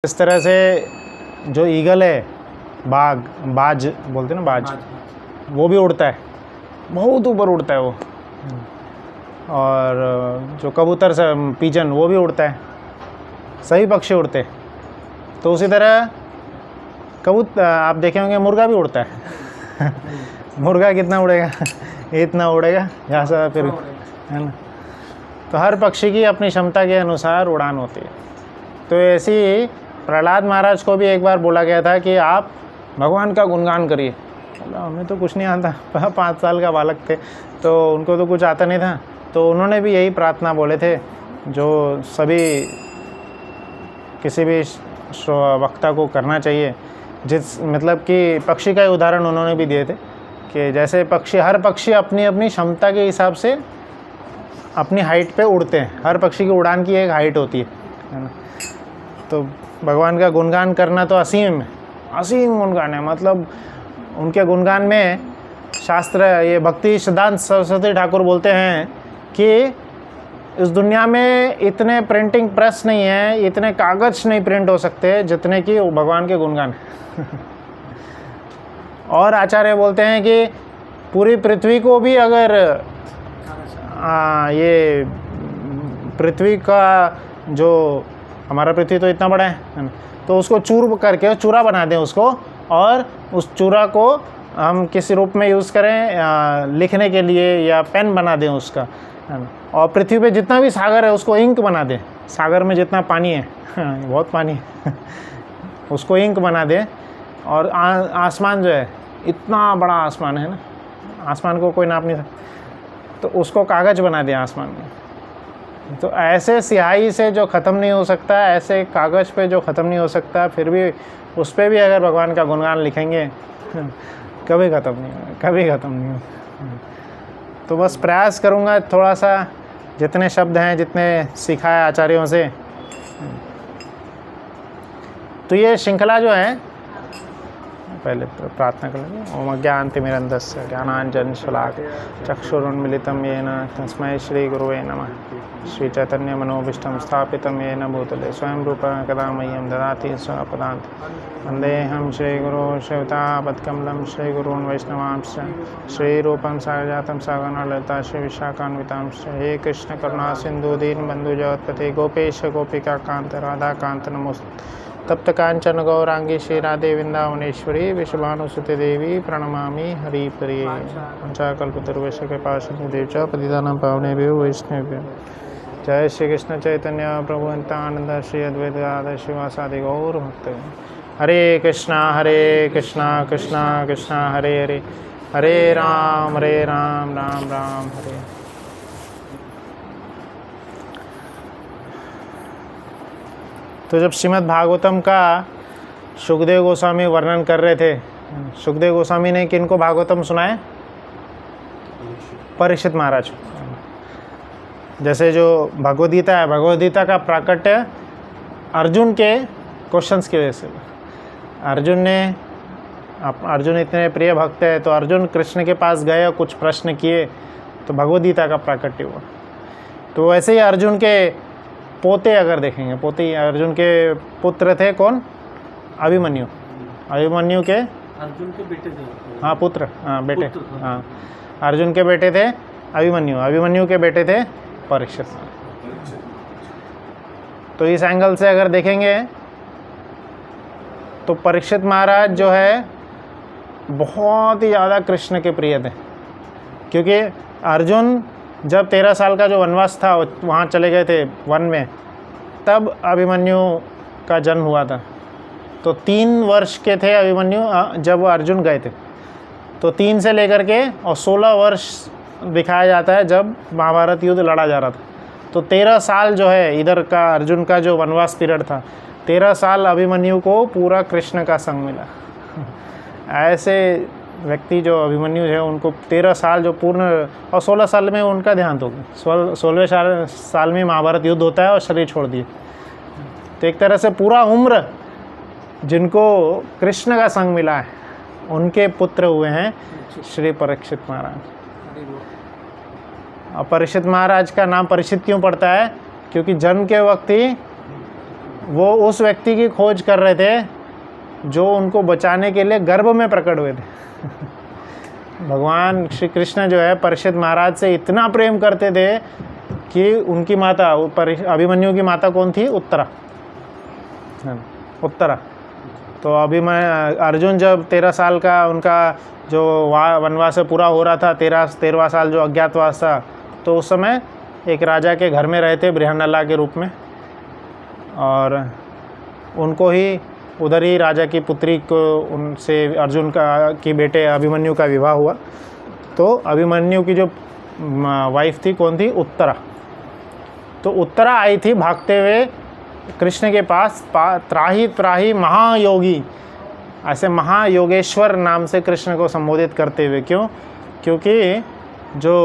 इस तरह से जो ईगल है, बाज बोलते हैं ना, बाज, वो भी उड़ता है, बहुत ऊपर उड़ता है वो। और जो कबूतर से पिजन, वो भी उड़ता है, सभी पक्षी उड़ते। तो उसी तरह आप देखे होंगे मुर्गा भी उड़ता है। मुर्गा कितना उड़ेगा? इतना उड़ेगा यहाँ से फिर, है ना। तो हर पक्षी की अपनी क्षमता के अनुसार उड़ान होती है। तो ऐसी ही प्रहलाद महाराज को भी एक बार बोला गया था कि आप भगवान का गुणगान करिए। हमें तो कुछ नहीं आता, 5 साल का बालक थे, तो उनको तो कुछ आता नहीं था। तो उन्होंने भी यही प्रार्थना बोले थे, जो सभी किसी भी वक्ता को करना चाहिए। मतलब कि पक्षी का उदाहरण उन्होंने भी दिए थे कि जैसे हर पक्षी अपनी अपनी क्षमता के हिसाब से अपनी हाइट पे उड़ते हैं। हर पक्षी की उड़ान की एक हाइट होती है ना। तो भगवान का गुणगान करना तो असीम गुणगान है। मतलब उनके गुणगान में शास्त्र, ये भक्ति सिद्धांत सरस्वती ठाकुर बोलते हैं कि इस दुनिया में इतने प्रिंटिंग प्रेस नहीं है, इतने कागज नहीं प्रिंट हो सकते जितने कि भगवान के गुणगान। और आचार्य बोलते हैं कि पूरी पृथ्वी को भी अगर ये पृथ्वी का जो हमारा पृथ्वी तो इतना बड़ा है ना, तो उसको चूर करके चूरा बना दें उसको, और उस चूरा को हम किसी रूप में यूज़ करें लिखने के लिए, या पेन बना दें उसका, है ना। और पृथ्वी पे जितना भी सागर है उसको इंक बना दें। सागर में जितना पानी है, बहुत पानी है, उसको इंक बना दें। और आसमान जो है, इतना बड़ा आसमान है ना, आसमान को कोई नाप नहीं सकता, तो उसको कागज बना दें आसमान में। तो ऐसे स्याही से जो ख़त्म नहीं हो सकता, ऐसे कागज़ पे जो ख़त्म नहीं हो सकता, फिर भी उस पर भी अगर भगवान का गुणगान लिखेंगे कभी ख़त्म नहीं होगा, कभी ख़त्म नहीं होगा। तो बस प्रयास करूँगा थोड़ा सा, जितने शब्द हैं, जितने सीखा है आचार्यों से। तो ये श्रृंखला जो है, पहले प्रार्थना कर लेंगे। ओम अज्ञानतिमिरन्धस्य ज्ञानाञ्जनशलाकया चक्षुरुन्मीलितं येन तस्मै श्रीगुरुवे नमः। श्रीचैतन्यमनोभीष्टं स्थापितं येन भूतले स्वयं रूपं कदा मह्यं ददाति स्वपदान्तं। वन्देऽहं श्रीगुरो शिवतापत्कमलं श्रीगुरून् वैष्णवांश्च श्रीरूपं साग्रजातं सगणा ललिता श्रीविशाखान्वितांश्च। हे कृष्ण करुणा सिन्धु दीनबन्धु जगत्पते गोपेश गोपिकान्त राधाकान्त नमोस्तुते। तप्त कांचन गौरांगी श्री राधे वृंदावनेश्वरी विश्वभानुसुते देवी प्रणमामि हरिप्रिये। पंचाकल्पतरुवैश्च कृपा सिन्धुभ्यो च पतितानां पावनेभ्यो वैष्णवेभ्यो। जय श्री कृष्ण चैतन्य प्रभु नित्यानंद श्री अद्वैत गदाधर श्रीवासादि गौर भक्तगण। हरे कृष्णा कृष्णा कृष्णा हरे हरे, हरे राम राम राम हरे। तो जब श्रीमद् भागवतम का सुखदेव गोस्वामी वर्णन कर रहे थे, सुखदेव गोस्वामी ने किनको भागवतम सुनाए? परीक्षित महाराज। जैसे जो भगवद गीता है, भगवद गीता का प्राकट्य अर्जुन के क्वेश्चंस की वजह से। अर्जुन इतने प्रिय भक्त है, तो अर्जुन कृष्ण के पास गए और कुछ प्रश्न किए, तो भगवद गीता का प्राकट्य हुआ। तो वैसे ही अर्जुन के पोते अगर देखेंगे, पोते अर्जुन के पुत्र थे कौन? अभिमन्यु। अभिमन्यु के अर्जुन के बेटे थे। हाँ, पुत्र, हाँ बेटे, हाँ अर्जुन के बेटे थे अभिमन्यु। अभिमन्यु के बेटे थे परीक्षित। तो इस एंगल से अगर देखेंगे तो परीक्षित महाराज जो है बहुत ही ज़्यादा कृष्ण के प्रिय थे, क्योंकि अर्जुन जब 13 साल का जो वनवास था वहाँ चले गए थे वन में, तब अभिमन्यु का जन्म हुआ था। तो 3 वर्ष के थे अभिमन्यु जब अर्जुन गए थे। तो 3 से लेकर के और 16 वर्ष दिखाया जाता है जब महाभारत युद्ध लड़ा जा रहा था। तो 13 साल जो है इधर का अर्जुन का जो वनवास पीरियड था, 13 साल अभिमन्यु को पूरा कृष्ण का संग मिला। ऐसे व्यक्ति जो अभिमन्यु है, उनको 13 साल जो पूर्ण, और 16 साल में उनका देहांत हो गया। 16वें साल में महाभारत युद्ध होता है और शरीर छोड़ दिए। तो एक तरह से पूरा उम्र जिनको कृष्ण का संग मिला है, उनके पुत्र हुए हैं श्री परीक्षित महाराज। और परीक्षित महाराज का नाम परीक्षित क्यों पड़ता है? क्योंकि जन्म के वक्त ही वो उस व्यक्ति की खोज कर रहे थे जो उनको बचाने के लिए गर्भ में प्रकट हुए थे। भगवान श्री कृष्ण जो है परीक्षित महाराज से इतना प्रेम करते थे कि उनकी माता अभिमन्यु की माता कौन थी? उत्तरा, उत्तरा। तो अर्जुन जब 13 साल का उनका जो वनवास पूरा हो रहा था, 13वां साल जो अज्ञातवास था, तो उस समय एक राजा के घर में रहे थे बृहन्नला के रूप में, और उनको ही उधर ही राजा की पुत्री को उनसे अर्जुन की बेटे अभिमन्यु का विवाह हुआ। तो अभिमन्यु की जो वाइफ थी कौन थी? उत्तरा। तो उत्तरा आई थी भागते हुए कृष्ण के पास, त्राही त्राही महायोगी, ऐसे महायोगेश्वर नाम से कृष्ण को संबोधित करते हुए। क्यों? क्योंकि जो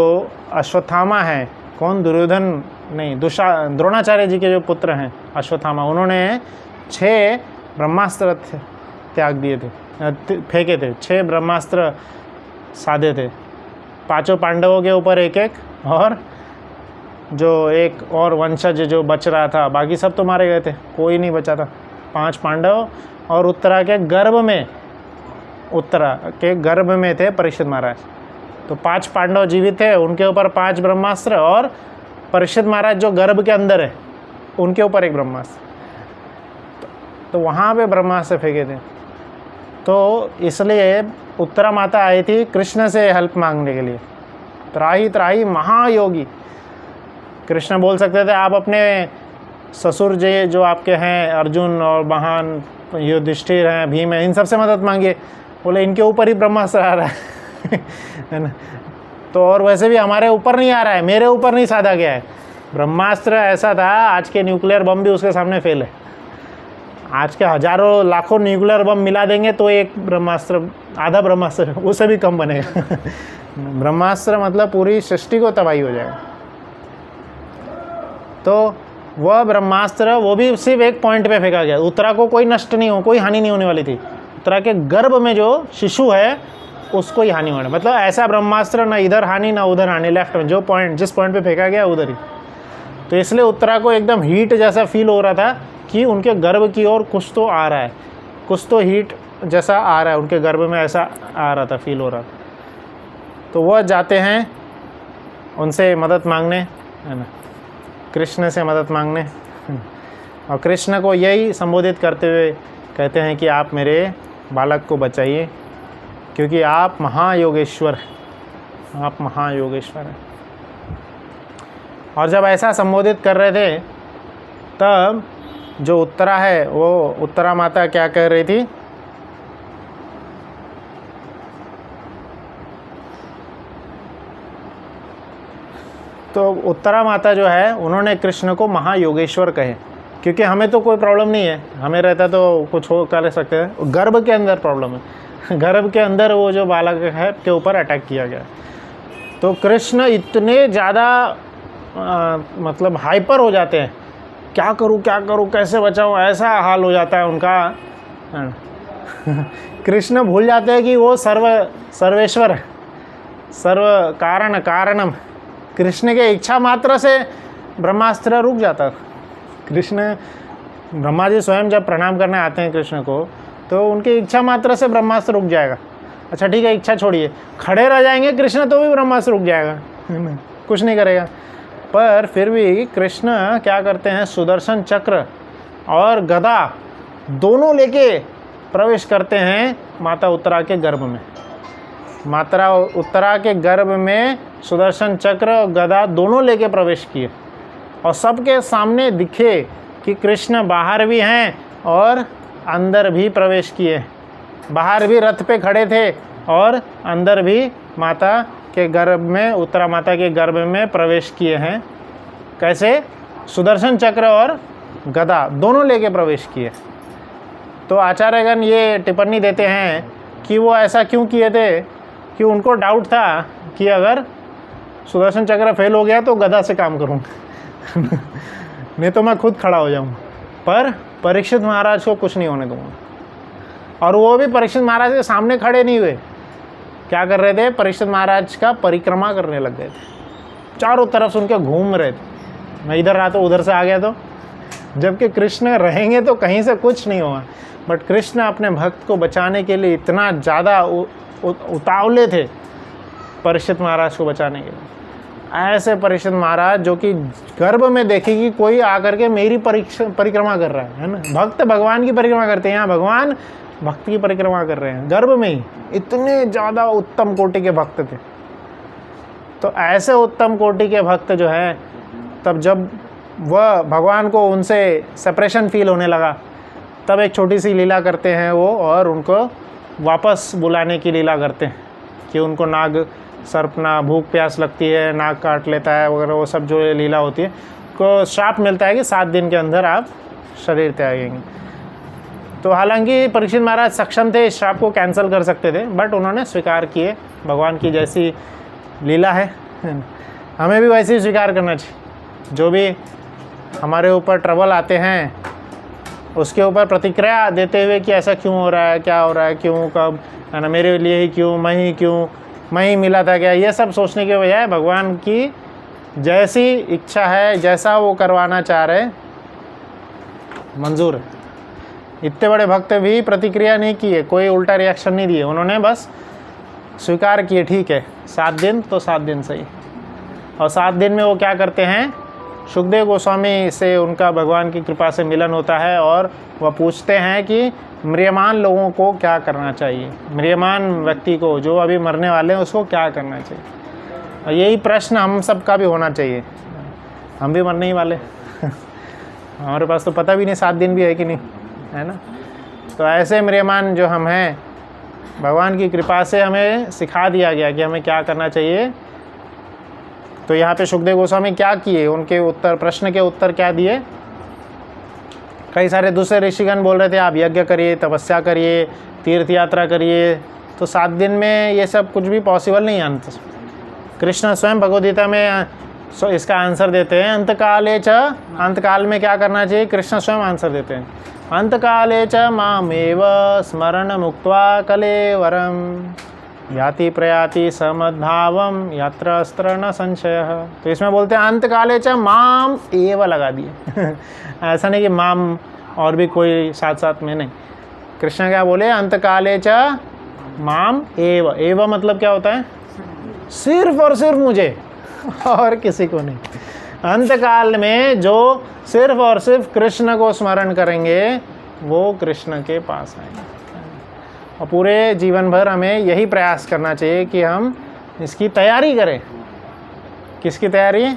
अश्वत्थामा है, कौन? दुर्योधन नहीं, द्रोणाचार्य जी के जो पुत्र हैं अश्वत्थामा, उन्होंने 6 ब्रह्मास्त्र त्याग दिए थे, फेंके थे। 6 ब्रह्मास्त्र साधे थे, 5 पांडवों के ऊपर एक एक, और जो एक और वंशज जो बच रहा था, बाकी सब तो मारे गए थे, कोई नहीं बचा था। 5 पांडव और उत्तरा के गर्भ में थे परीक्षित महाराज। तो 5 पांडव जीवित थे, उनके ऊपर 5 ब्रह्मास्त्र, और परीक्षित महाराज जो गर्भ के अंदर है उनके ऊपर एक ब्रह्मास्त्र। तो वहाँ पे ब्रह्मास्त्र फेंके थे। तो इसलिए उत्तरा माता आई थी कृष्ण से हेल्प मांगने के लिए। त्राही त्राही महायोगी। कृष्ण बोल सकते थे आप अपने ससुर जी जो आपके हैं अर्जुन और महान युधिष्ठिर हैं, भीम है, इन सब से मदद मांगिए। बोले इनके ऊपर ही ब्रह्मास्त्र आ रहा है ना। तो और वैसे भी हमारे ऊपर नहीं आ रहा है, मेरे ऊपर नहीं साधा गया है। ब्रह्मास्त्र ऐसा था, आज के न्यूक्लियर बम भी उसके सामने फेल है। आज के हजारों लाखों न्यूक्लियर बम मिला देंगे तो एक ब्रह्मास्त्र, आधा ब्रह्मास्त्र, उससे भी कम बनेगा। ब्रह्मास्त्र मतलब पूरी सृष्टि को तबाही हो जाएगा। तो वह ब्रह्मास्त्र वो भी सिर्फ एक पॉइंट पे फेंका गया। उत्तरा को कोई नष्ट नहीं हो, कोई हानि नहीं होने वाली थी। उत्तरा के गर्भ में जो शिशु है उसको ही हानि होने, मतलब ऐसा ब्रह्मास्त्र ना इधर हानि ना उधर हानि, लेफ्ट में जो पॉइंट, जिस पॉइंट पे फेंका गया उधर ही। तो इसलिए उत्तरा को एकदम हीट जैसा फील हो रहा था कि उनके गर्भ की ओर कुछ तो आ रहा है, कुछ तो हीट जैसा आ रहा है उनके गर्भ में, ऐसा आ रहा था, फील हो रहा था। तो वह जाते हैं उनसे मदद मांगने, है ना, कृष्ण से मदद मांगने, और कृष्ण को यही संबोधित करते हुए कहते हैं कि आप मेरे बालक को बचाइए, क्योंकि आप महायोगेश्वर हैं, आप महायोगेश्वर हैं। और जब ऐसा संबोधित कर रहे थे तब जो उत्तरा है, वो उत्तरा माता क्या कह रही थी? तो उत्तरा माता जो है उन्होंने कृष्ण को महायोगेश्वर कहे, क्योंकि हमें तो कोई प्रॉब्लम नहीं है, हमें रहता तो कुछ हो कर सकते हैं, गर्भ के अंदर प्रॉब्लम है। गर्भ के अंदर वो जो बालक है के ऊपर अटैक किया गया। तो कृष्ण इतने ज़्यादा मतलब हाइपर हो जाते हैं, क्या करूं कैसे बचाऊं, ऐसा हाल हो जाता है उनका। कृष्ण भूल जाते हैं कि वो सर्वेश्वर है, सर्व कारणम। कृष्ण के इच्छा मात्र से ब्रह्मास्त्र रुक जाता। कृष्ण, ब्रह्मा जी स्वयं जब प्रणाम करने आते हैं कृष्ण को, तो उनकी इच्छा मात्र से ब्रह्मास्त्र रुक जाएगा। अच्छा ठीक है, इच्छा छोड़िए, खड़े रह जाएंगे कृष्ण तो भी ब्रह्मास्त्र रुक जाएगा, कुछ नहीं करेगा। पर फिर भी कृष्ण क्या करते हैं, सुदर्शन चक्र और गदा दोनों लेके प्रवेश करते हैं माता उत्तरा के गर्भ में। माता उत्तरा के गर्भ में सुदर्शन चक्र और गदा दोनों लेके प्रवेश किए, और सबके सामने दिखे कि कृष्ण बाहर भी हैं और अंदर भी प्रवेश किए। बाहर भी रथ पे खड़े थे और अंदर भी माता के गर्भ में, उत्तरा माता के गर्भ में प्रवेश किए हैं। कैसे? सुदर्शन चक्र और गदा दोनों लेके प्रवेश किए। तो आचार्यगण ये टिप्पणी देते हैं कि वो ऐसा क्यों किए थे कि उनको डाउट था कि अगर सुदर्शन चक्र फेल हो गया तो गदा से काम करूँगा, नहीं तो मैं खुद खड़ा हो जाऊँगा। पर परीक्षित महाराज को कुछ नहीं होने दूँगा। और वो भी परीक्षित महाराज के सामने खड़े नहीं हुए, क्या कर रहे थे, परीक्षित महाराज का परिक्रमा करने लग गए थे, चारों तरफ से उनके घूम रहे थे। मैं इधर रहा तो उधर से आ गया तो जबकि कृष्ण रहेंगे तो कहीं से कुछ नहीं होगा। बट कृष्ण अपने भक्त को बचाने के लिए इतना ज़्यादा उतावले थे परीक्षित महाराज को बचाने के लिए। ऐसे परीक्षित महाराज जो कि गर्भ में देखेगी कोई आकर के मेरी परिक्रमा कर रहा है ना। भक्त भगवान की परिक्रमा करते हैं, यहाँ भगवान भक्त की परिक्रमा कर रहे हैं गर्भ में ही। इतने ज़्यादा उत्तम कोटि के भक्त थे। तो ऐसे उत्तम कोटि के भक्त जो हैं, तब जब वह भगवान को उनसे सेपरेशन फील होने लगा, तब एक छोटी सी लीला करते हैं वो, और उनको वापस बुलाने की लीला करते हैं कि उनको नाग सर्पना, भूख प्यास लगती है, नाग काट लेता है वगैरह, वो सब जो लीला होती है, को श्राप मिलता है कि 7 दिन के अंदर आप शरीर त्यागेंगे। तो हालांकि परीक्षित महाराज सक्षम थे इस श्राप को कैंसिल कर सकते थे, बट उन्होंने स्वीकार किए। भगवान की जैसी लीला है हमें भी वैसे ही स्वीकार करना चाहिए। जो भी हमारे ऊपर ट्रबल आते हैं उसके ऊपर प्रतिक्रिया देते हुए कि ऐसा क्यों हो रहा है, क्या हो रहा है, क्यों, कब, है ना, मेरे लिए ही क्यों, मैं ही मिला था क्या, ये सब सोचने के बजाय भगवान की जैसी इच्छा है, जैसा वो करवाना चाह रहे, मंजूर है। इतने बड़े भक्त भी प्रतिक्रिया नहीं किए, कोई उल्टा रिएक्शन नहीं दिए, उन्होंने बस स्वीकार किए, ठीक है 7 दिन तो 7 दिन सही। और 7 दिन में वो क्या करते हैं, सुखदेव गोस्वामी से उनका भगवान की कृपा से मिलन होता है, और वह पूछते हैं कि म्रियमान लोगों को क्या करना चाहिए, म्रियमान व्यक्ति को, जो अभी मरने वाले हैं, उसको क्या करना चाहिए। और यही प्रश्न हम सब का भी होना चाहिए, हम भी मरने ही वाले हमारे पास तो पता भी नहीं 7 दिन भी है कि नहीं, है ना। तो ऐसे म्रियमान जो हम हैं, भगवान की कृपा से हमें सिखा दिया गया कि हमें क्या करना चाहिए। तो यहाँ पे सुखदेव गोस्वामी क्या किए, उनके उत्तर, प्रश्न के उत्तर क्या दिए। कई सारे दूसरे ऋषिगण बोल रहे थे आप यज्ञ करिए, तपस्या करिए, तीर्थ यात्रा करिए, तो 7 दिन में ये सब कुछ भी पॉसिबल नहीं है। अंत कृष्ण स्वयं भगवद्गीता में इसका आंसर देते हैं, अंतकाले च, अंतकाल में क्या करना चाहिए, कृष्ण स्वयं आंसर देते हैं, अंतकाले च मामेव स्मरण मुक्त्वा कलेवरम याति प्रयाति समद्भावम यत्र अस्त्र न संशयः। तो इसमें बोलते हैं अंतकाले च माम एव लगा दिए ऐसा नहीं कि माम और भी कोई साथ साथ में नहीं। कृष्ण क्या बोले, अंतकाले च माम एव। एव मतलब क्या होता है, सिर्फ और सिर्फ मुझे और किसी को नहीं। अंतकाल में जो सिर्फ और सिर्फ कृष्ण को स्मरण करेंगे वो कृष्ण के पास आएंगे। और पूरे जीवन भर हमें यही प्रयास करना चाहिए कि हम इसकी तैयारी करें। किसकी तैयारी,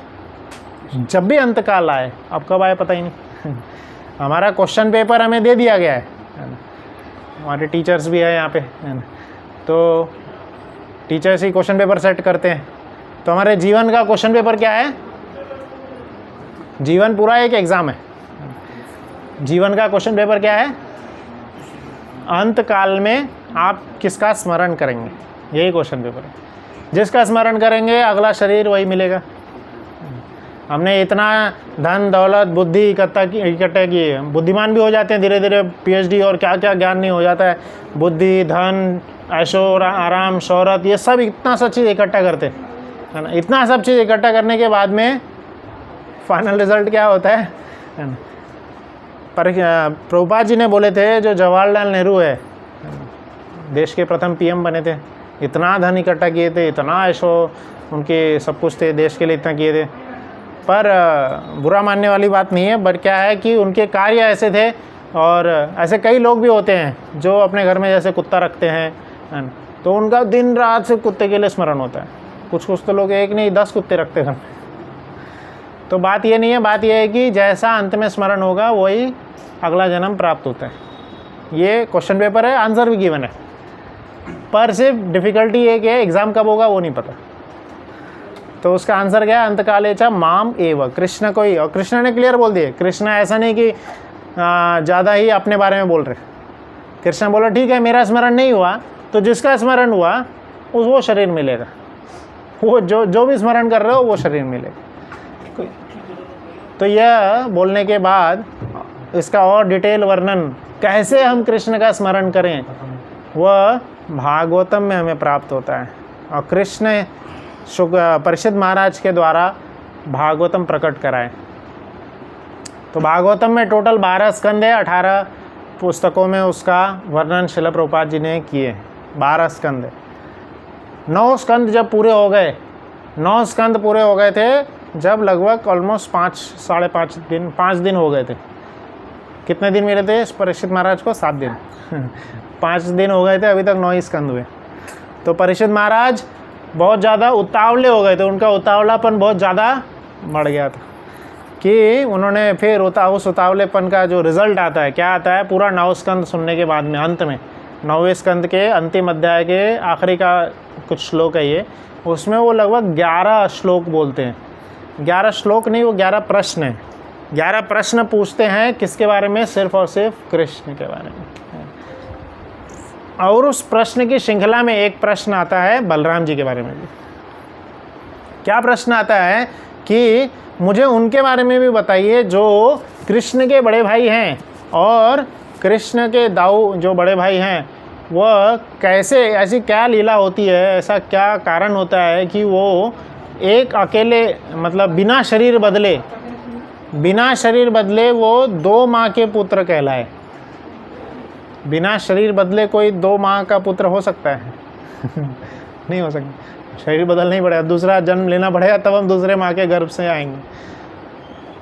जब भी अंतकाल आए, अब कब आए पता ही नहीं हमारा क्वेश्चन पेपर हमें दे दिया गया है ना, हमारे टीचर्स भी है यहाँ पे, है ना, तो टीचर्स ही क्वेश्चन पेपर सेट करते हैं। तो हमारे जीवन का क्वेश्चन पेपर क्या है, जीवन पूरा एक एग्ज़ाम है। जीवन का क्वेश्चन पेपर क्या है, अंत काल में आप किसका स्मरण करेंगे, यही क्वेश्चन पेपर है। जिसका स्मरण करेंगे अगला शरीर वही मिलेगा। हमने इतना धन दौलत बुद्धि इकट्ठा की, बुद्धिमान भी हो जाते हैं धीरे धीरे, PhD और क्या क्या ज्ञान नहीं हो जाता है। बुद्धि, धन, ऐशो आराम, शोहरत, ये सब इतना सब चीज़ इकट्ठा करते हैं, है ना। इतना सब चीज़ इकट्ठा करने के बाद में फाइनल रिजल्ट क्या होता है ना। पर प्रभुपाद जी ने बोले थे, जो जवाहरलाल नेहरू है, देश के प्रथम PM बने थे, इतना धन इकट्ठा किए थे, इतना ऐशो उनके सब कुछ थे, देश के लिए इतना किए थे। पर बुरा मानने वाली बात नहीं है, बट क्या है कि उनके कार्य ऐसे थे, और ऐसे कई लोग भी होते हैं जो अपने घर में जैसे कुत्ता रखते हैं, है ना, तो उनका दिन रात से कुत्ते के लिए स्मरण होता है। कुछ कुछ तो लोग 1 नहीं 10 कुत्ते रखते घर में। तो बात ये नहीं है, बात ये है कि जैसा अंत में स्मरण होगा वही अगला जन्म प्राप्त होता है। ये क्वेश्चन पेपर है, आंसर भी गिवन है, पर सिर्फ डिफ़िकल्टी एक है, एग्ज़ाम कब होगा वो नहीं पता। तो उसका आंसर क्या है, अंतकाले च माम एव, कृष्ण को ही। और कृष्ण ने क्लियर बोल दिए, कृष्ण ऐसा नहीं कि ज़्यादा ही अपने बारे में बोल रहे। कृष्ण बोला ठीक है मेरा स्मरण नहीं हुआ, तो जिसका स्मरण हुआ वो शरीर मिलेगा, वो जो भी स्मरण कर रहे हो वो शरीर मिलेगा। तो यह बोलने के बाद इसका और डिटेल वर्णन कैसे हम कृष्ण का स्मरण करें वह भागवतम में हमें प्राप्त होता है। और कृष्ण परीक्षित महाराज के द्वारा भागवतम प्रकट कराए। तो भागवतम में टोटल 12 स्कंद है, 18 पुस्तकों में उसका वर्णन शिला प्रभुपाद जी ने किए। 12 स्कंद है। 9 स्कंद जब पूरे हो गए, 9 स्कंद पूरे हो गए थे जब लगभग ऑलमोस्ट 5 दिन हो गए थे। कितने दिन मिले थे परीक्षित महाराज को? 7 दिन 5 दिन हो गए थे, अभी तक 9 ही स्कंद हुए। तो परीक्षित महाराज बहुत ज़्यादा उतावले हो गए थे, उनका उतावलापन बहुत ज़्यादा बढ़ गया था कि उन्होंने फिर उस उतावलेपन का जो रिज़ल्ट आता है, क्या आता है? पूरा 9 स्कंद सुनने के बाद में अंत में 9वें स्कंद के अंतिम अध्याय के आखिरी का कुछ श्लोक है ये, उसमें वो लगभग 11 श्लोक बोलते हैं। 11 श्लोक नहीं, वो 11 प्रश्न हैं। 11 प्रश्न पूछते हैं किसके बारे में? सिर्फ और सिर्फ कृष्ण के बारे में। और उस प्रश्न की श्रृंखला में एक प्रश्न आता है बलराम जी के बारे में भी। क्या प्रश्न आता है कि मुझे उनके बारे में भी बताइए जो कृष्ण के बड़े भाई हैं, और कृष्ण के दाऊ जो बड़े भाई हैं वह कैसे, ऐसी क्या लीला होती है, ऐसा क्या कारण होता है कि वो एक अकेले, मतलब बिना शरीर बदले वो 2 माँ के पुत्र कहलाए। बिना शरीर बदले कोई 2 माँ का पुत्र हो सकता है? नहीं हो सकता। शरीर बदलना ही पड़ेगा, दूसरा जन्म लेना पड़ेगा, तब हम दूसरे माँ के गर्भ से आएंगे।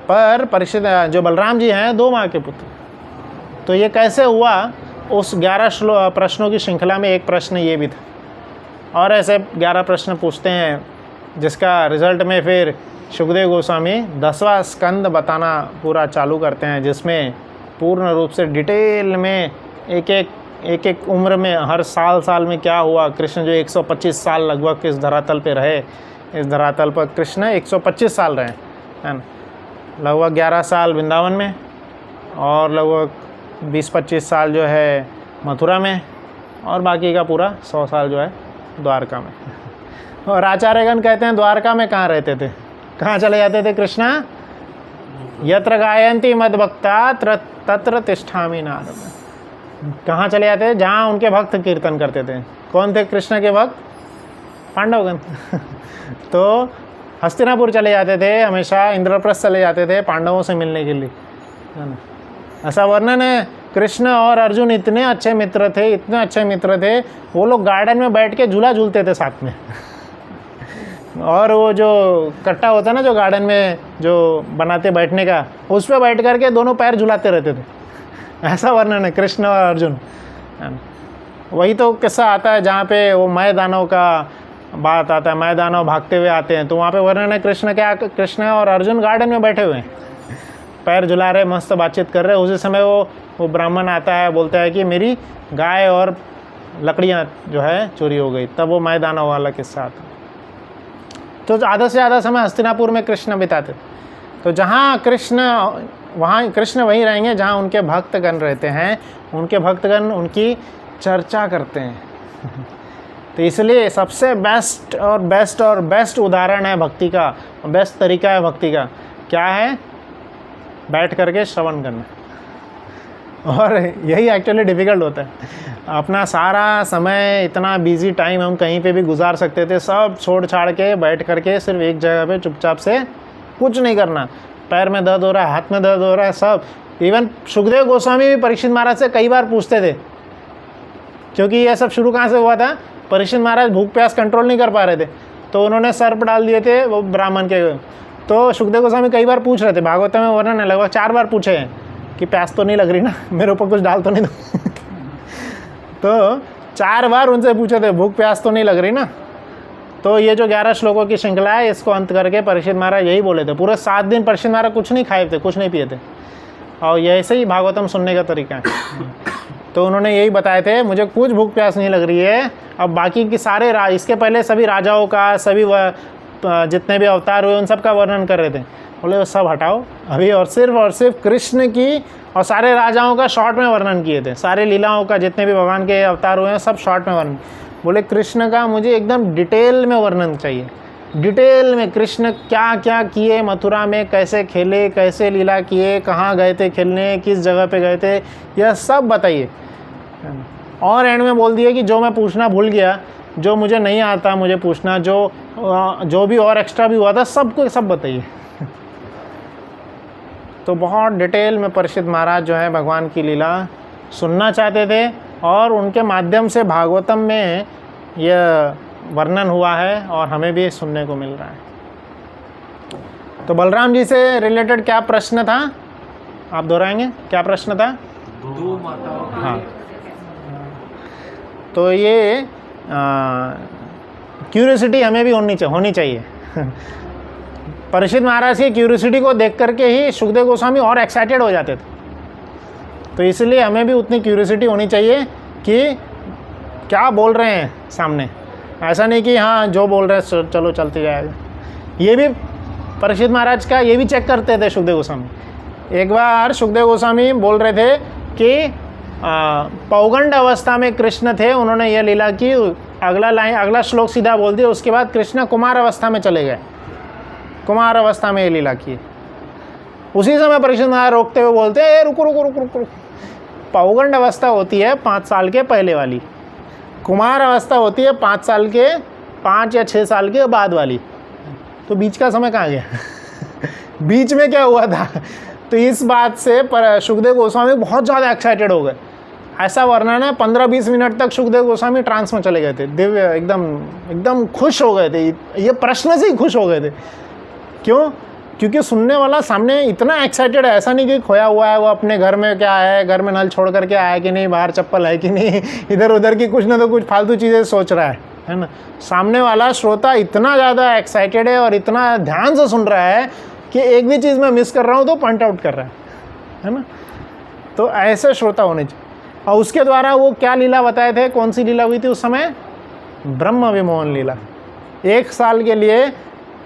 पर परीक्षित जो बलराम जी हैं 2 माँ के पुत्र, तो ये कैसे हुआ? उस 11 प्रश्नों की श्रृंखला में एक प्रश्न ये भी था। और ऐसे 11 प्रश्न पूछते हैं जिसका रिजल्ट में फिर सुखदेव गोस्वामी 10वां स्कंद बताना पूरा चालू करते हैं, जिसमें पूर्ण रूप से डिटेल में एक एक उम्र में हर साल में क्या हुआ। कृष्ण जो 125 साल लगभग इस धरातल पे रहे, इस धरातल पर कृष्ण 125 साल रहे, है ना। लगभग 11 साल वृंदावन में और लगभग 20-25 साल जो है मथुरा में, और बाकी का पूरा 100 साल जो है द्वारका में। और आचार्यगण कहते हैं द्वारका में कहाँ रहते थे, कहाँ चले जाते थे कृष्णा? यत्र गायन्ति मद्भक्ता तत्र तिष्ठामि नारद। कहाँ चले जाते थे? जहाँ उनके भक्त कीर्तन करते थे। कौन थे कृष्ण के भक्त? पांडवगण। तो हस्तिनापुर चले जाते थे, हमेशा इंद्रप्रस्थ चले जाते थे पांडवों से मिलने के लिए, है ना। ऐसा वर्णन है, कृष्ण और अर्जुन इतने अच्छे मित्र थे, वो लोग गार्डन में बैठ के झूला झूलते थे साथ में। और वो जो कट्टा होता ना जो गार्डन में जो बनाते बैठने का, उस पर बैठ करके दोनों पैर झुलाते रहते थे। ऐसा वर्णन है कृष्ण और अर्जुन। वही तो किस्सा आता है जहाँ पे वो मय दानव का बात आता है, मय दानव भागते हुए आते हैं, तो वहाँ पे वर्णन है कृष्ण और अर्जुन गार्डन में बैठे हुए हैं, पैर झुला रहे, मस्त बातचीत कर रहे। उसी समय वो ब्राह्मण आता है, बोलता है कि मेरी गाय और लकड़ियाँ जो है चोरी हो गई। तब वो मय दानव वाला किस्सा आता है। तो आधा से ज़्यादा समय हस्तिनापुर में कृष्ण बिताते। तो जहाँ कृष्ण, वहाँ कृष्ण वहीं रहेंगे जहाँ उनके भक्तगण रहते हैं, उनके भक्तगण उनकी चर्चा करते हैं। तो इसलिए सबसे बेस्ट उदाहरण है भक्ति का, बेस्ट तरीका है भक्ति का, क्या है? बैठ करके श्रवण करना। और यही एक्चुअली डिफ़िकल्ट होता है। अपना सारा समय, इतना बिजी टाइम हम कहीं पे भी गुजार सकते थे, सब छोड़ छाड़ के बैठ करके सिर्फ एक जगह पे चुपचाप से कुछ नहीं करना। पैर में दर्द हो रहा है, हाथ में दर्द हो रहा है, सब। इवन सुखदेव गोस्वामी भी परीक्षित महाराज से कई बार पूछते थे, क्योंकि ये सब शुरू कहाँ से हुआ था? परीक्षित महाराज भूख प्यास कंट्रोल नहीं कर पा रहे थे, तो उन्होंने सर्प डाल दिए थे वो ब्राह्मण के। तो सुखदेव गोस्वामी कई बार पूछ रहे थे, भागवत में वर्णन है, लगभग 4 बार पूछे हैं कि प्यास तो नहीं लग रही ना, मेरे ऊपर कुछ डाल तो नहीं दो। तो 4 बार उनसे पूछे थे, भूख प्यास तो नहीं लग रही ना। तो ये जो 11 श्लोकों की श्रृंखला है, इसको अंत करके परीक्षित महाराज यही बोले थे। पूरे 7 दिन परीक्षित महाराज कुछ नहीं खाए थे, कुछ नहीं पिए थे, और ये ऐसे ही भागवतम सुनने का तरीका है। तो उन्होंने यही बताए थे, मुझे कुछ भूख प्यास नहीं लग रही है। अब बाकी की सारे इसके पहले सभी राजाओं का, सभी जितने भी अवतार हुए उन सब का वर्णन कर रहे थे। बोले वो सब हटाओ अभी, और सिर्फ कृष्ण की और सारे राजाओं का शॉर्ट में वर्णन किए थे, सारे लीलाओं का, जितने भी भगवान के अवतार हुए हैं सब शॉर्ट में वर्णन। बोले कृष्ण का मुझे एकदम डिटेल में वर्णन चाहिए, डिटेल में कृष्ण क्या क्या किए, मथुरा में कैसे खेले, कैसे लीला किए, कहाँ गए थे खेलने, किस जगह पे गए थे, यह सब बताइए। और एंड में बोल दिया कि जो मैं पूछना भूल गया, जो मुझे नहीं आता मुझे पूछना, जो भी और एक्स्ट्रा भी हुआ था, सबको सब बताइए। तो बहुत डिटेल में परीक्षित महाराज जो है भगवान की लीला सुनना चाहते थे, और उनके माध्यम से भागवतम में यह वर्णन हुआ है और हमें भी सुनने को मिल रहा है। तो बलराम जी से रिलेटेड क्या प्रश्न था, आप दोहराएंगे, क्या प्रश्न था? दो माताओं। हाँ, तो ये क्यूरियोसिटी हमें भी होनी चाहिए। परीक्षित महाराज की क्यूरियोसिटी को देख करके ही सुखदेव गोस्वामी और एक्साइटेड हो जाते थे, तो इसलिए हमें भी उतनी क्यूरियोसिटी होनी चाहिए कि क्या बोल रहे हैं सामने। ऐसा नहीं कि हाँ जो बोल रहे हैं चलो चलते जाएगा। ये भी परीक्षित महाराज का ये भी चेक करते थे सुखदेव गोस्वामी। एक बार सुखदेव गोस्वामी बोल रहे थे कि पौगंड अवस्था में कृष्ण थे, उन्होंने ये लीला की, अगला श्लोक सीधा बोल दिया, उसके बाद कृष्ण कुमार अवस्था में चले गए, कुमार अवस्था में ये लीला की। उसी समय परीक्षित महाराज रोकते हुए बोलते हैं रुको रुको रुको रुको, पौगंड अवस्था होती है 5 साल के पहले वाली, कुमार अवस्था होती है 5 साल के 5 या 6 साल के बाद वाली, तो बीच का समय कहाँ गया? बीच में क्या हुआ था? तो इस बात से सुखदेव गोस्वामी बहुत ज़्यादा एक्साइटेड हो गए। ऐसा वर्णन है 15-20 मिनट तक सुखदेव गोस्वामी ट्रांस में चले गए थे, दिव्य एकदम खुश हो गए थे, ये प्रश्न से ही खुश हो गए थे। क्यों? क्योंकि सुनने वाला सामने इतना एक्साइटेड है, ऐसा नहीं कि खोया हुआ है वो अपने घर में क्या है, घर में नल छोड़ करके आया कि नहीं, बाहर चप्पल है कि नहीं, इधर उधर की कुछ ना तो कुछ फालतू चीज़ें सोच रहा है ना। सामने वाला श्रोता इतना ज़्यादा एक्साइटेड है और इतना ध्यान से सुन रहा है कि एक भी चीज़ मैं मिस कर रहा हूँ तो पॉइंट आउट कर रहा है ना। तो ऐसे श्रोता होने चाहिए। और उसके द्वारा वो क्या लीला बताए थे, कौन सी लीला हुई थी उस समय? ब्रह्म विमोहन लीला। 1 साल के लिए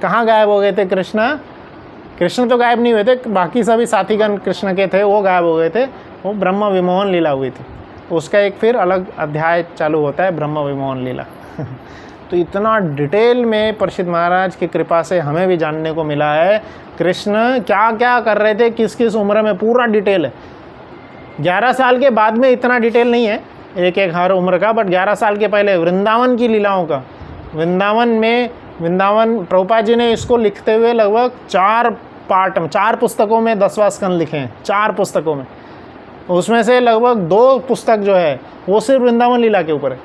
कहाँ गायब हो गए थे कृष्ण? कृष्ण तो गायब नहीं हुए थे, बाकी सभी साथीगण कृष्ण के थे वो गायब हो गए थे, वो ब्रह्म विमोहन लीला हुई थी। उसका एक फिर अलग अध्याय चालू होता है, ब्रह्म विमोहन लीला। तो इतना डिटेल में परीक्षित महाराज की कृपा से हमें भी जानने को मिला है कृष्ण क्या क्या कर रहे थे, किस किस उम्र में, पूरा डिटेल है। 11 साल के बाद में इतना डिटेल नहीं है एक हर उम्र का, बट 11 साल के पहले वृंदावन की लीलाओं का, वृंदावन प्रभुपाद जी ने इसको लिखते हुए लगभग 4 पुस्तकों में 10वां स्कंद लिखे हैं, 4 पुस्तकों में। उसमें से लगभग 2 पुस्तक जो है वो सिर्फ वृंदावन लीला के ऊपर है,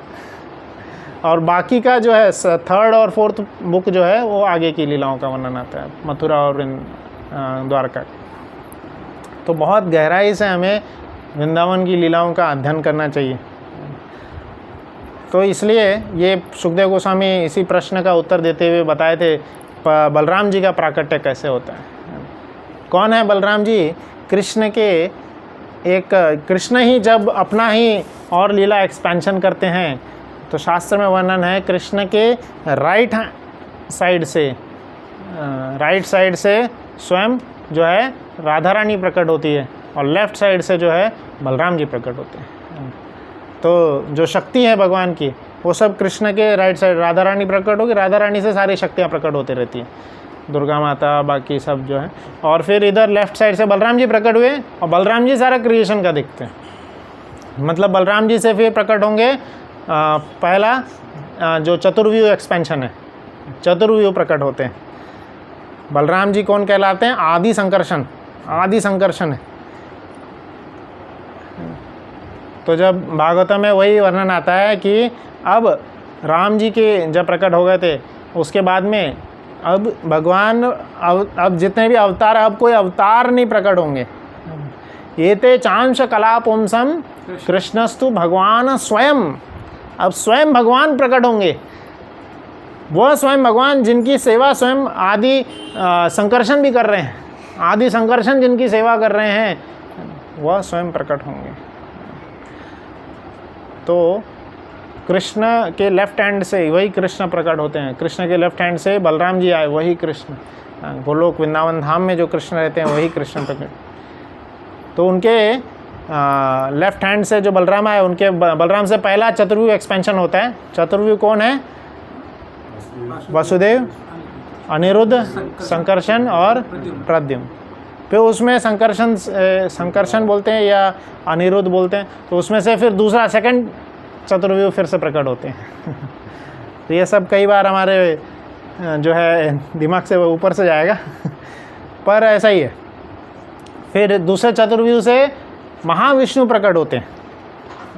और बाकी का जो है 3rd और 4th बुक जो है वो आगे की लीलाओं का वर्णन आता है, मथुरा और द्वारका। तो बहुत गहराई से हमें वृंदावन की लीलाओं का अध्ययन करना चाहिए। तो इसलिए ये सुखदेव गोस्वामी इसी प्रश्न का उत्तर देते हुए बताए थे बलराम जी का प्राकट्य कैसे होता है। कौन है बलराम जी? कृष्ण ही जब अपना ही और लीला एक्सपेंशन करते हैं तो शास्त्र में वर्णन है कृष्ण के राइट साइड से स्वयं जो है राधा रानी प्रकट होती है, और लेफ्ट साइड से जो है बलराम जी प्रकट होते हैं। तो जो शक्ति है भगवान की वो सब कृष्ण के राइट साइड, राधा रानी प्रकट होगी, राधा रानी से सारी शक्तियाँ प्रकट होती रहती हैं, दुर्गा माता बाकी सब जो है। और फिर इधर लेफ्ट साइड से बलराम जी प्रकट हुए, और बलराम जी सारा क्रिएशन का दिखते हैं। मतलब बलराम जी से फिर प्रकट होंगे पहला जो चतुर्व्यूह एक्सपेंशन है, चतुर्व्यूह प्रकट होते हैं। बलराम जी कौन कहलाते हैं? आदि संकर्षण है। तो जब भागवतम में वही वर्णन आता है कि अब राम जी के जब प्रकट हो गए थे उसके बाद में अब भगवान अब जितने भी अवतार, अब कोई अवतार नहीं प्रकट होंगे। ये ते चांश कला पुंसम कृष्णस्तु भगवान स्वयं, अब स्वयं भगवान प्रकट होंगे। वह स्वयं भगवान जिनकी सेवा स्वयं आदि संकर्षण भी कर रहे हैं, आदि संकर्षण जिनकी सेवा कर रहे हैं वह स्वयं प्रकट होंगे। तो कृष्ण के लेफ्ट हैंड से वही कृष्ण प्रकट होते हैं, कृष्ण के लेफ्ट हैंड से बलराम जी आए, वही कृष्ण। गोलोक वृंदावन धाम में जो कृष्ण रहते हैं वही कृष्ण प्रकट। तो उनके लेफ्ट हैंड से जो बलराम आए, उनके बलराम से पहला चतुर्व्यूह एक्सपेंशन होता है। चतुर्व्यूह कौन है? वसुदेव, अनिरुद्ध, संकर्षण और प्रद्युम्न। फिर उसमें संकर्षण बोलते हैं या अनिरुद्ध बोलते हैं, तो उसमें से फिर दूसरा सेकंड चतुर्व्यूह फिर से प्रकट होते हैं। तो ये सब कई बार हमारे जो है दिमाग से ऊपर से जाएगा, पर ऐसा ही है। फिर दूसरे चतुर्व्यूह से महाविष्णु प्रकट होते हैं।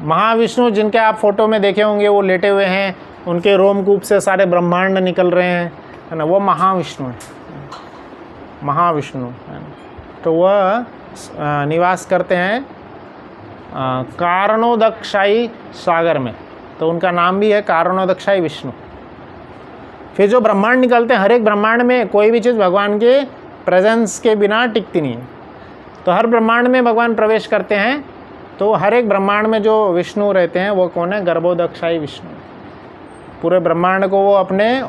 महाविष्णु जिनके आप फोटो में देखे होंगे, वो लेटे हुए हैं, उनके रोमकूप से सारे ब्रह्मांड निकल रहे हैं, है ना, वो महाविष्णु है, महाविष्णु है ना। तो वह निवास करते हैं कारणोदकशायी सागर में, तो उनका नाम भी है कारणोदकशायी विष्णु। फिर जो ब्रह्मांड निकलते हैं, हर एक ब्रह्मांड में कोई भी चीज़ भगवान के प्रेजेंस के बिना टिकती नहीं है, तो हर ब्रह्मांड में भगवान प्रवेश करते हैं। तो हर एक ब्रह्मांड में जो विष्णु रहते हैं वो कौन है? गर्भोदकशायी विष्णु। पूरे ब्रह्मांड को वो अपने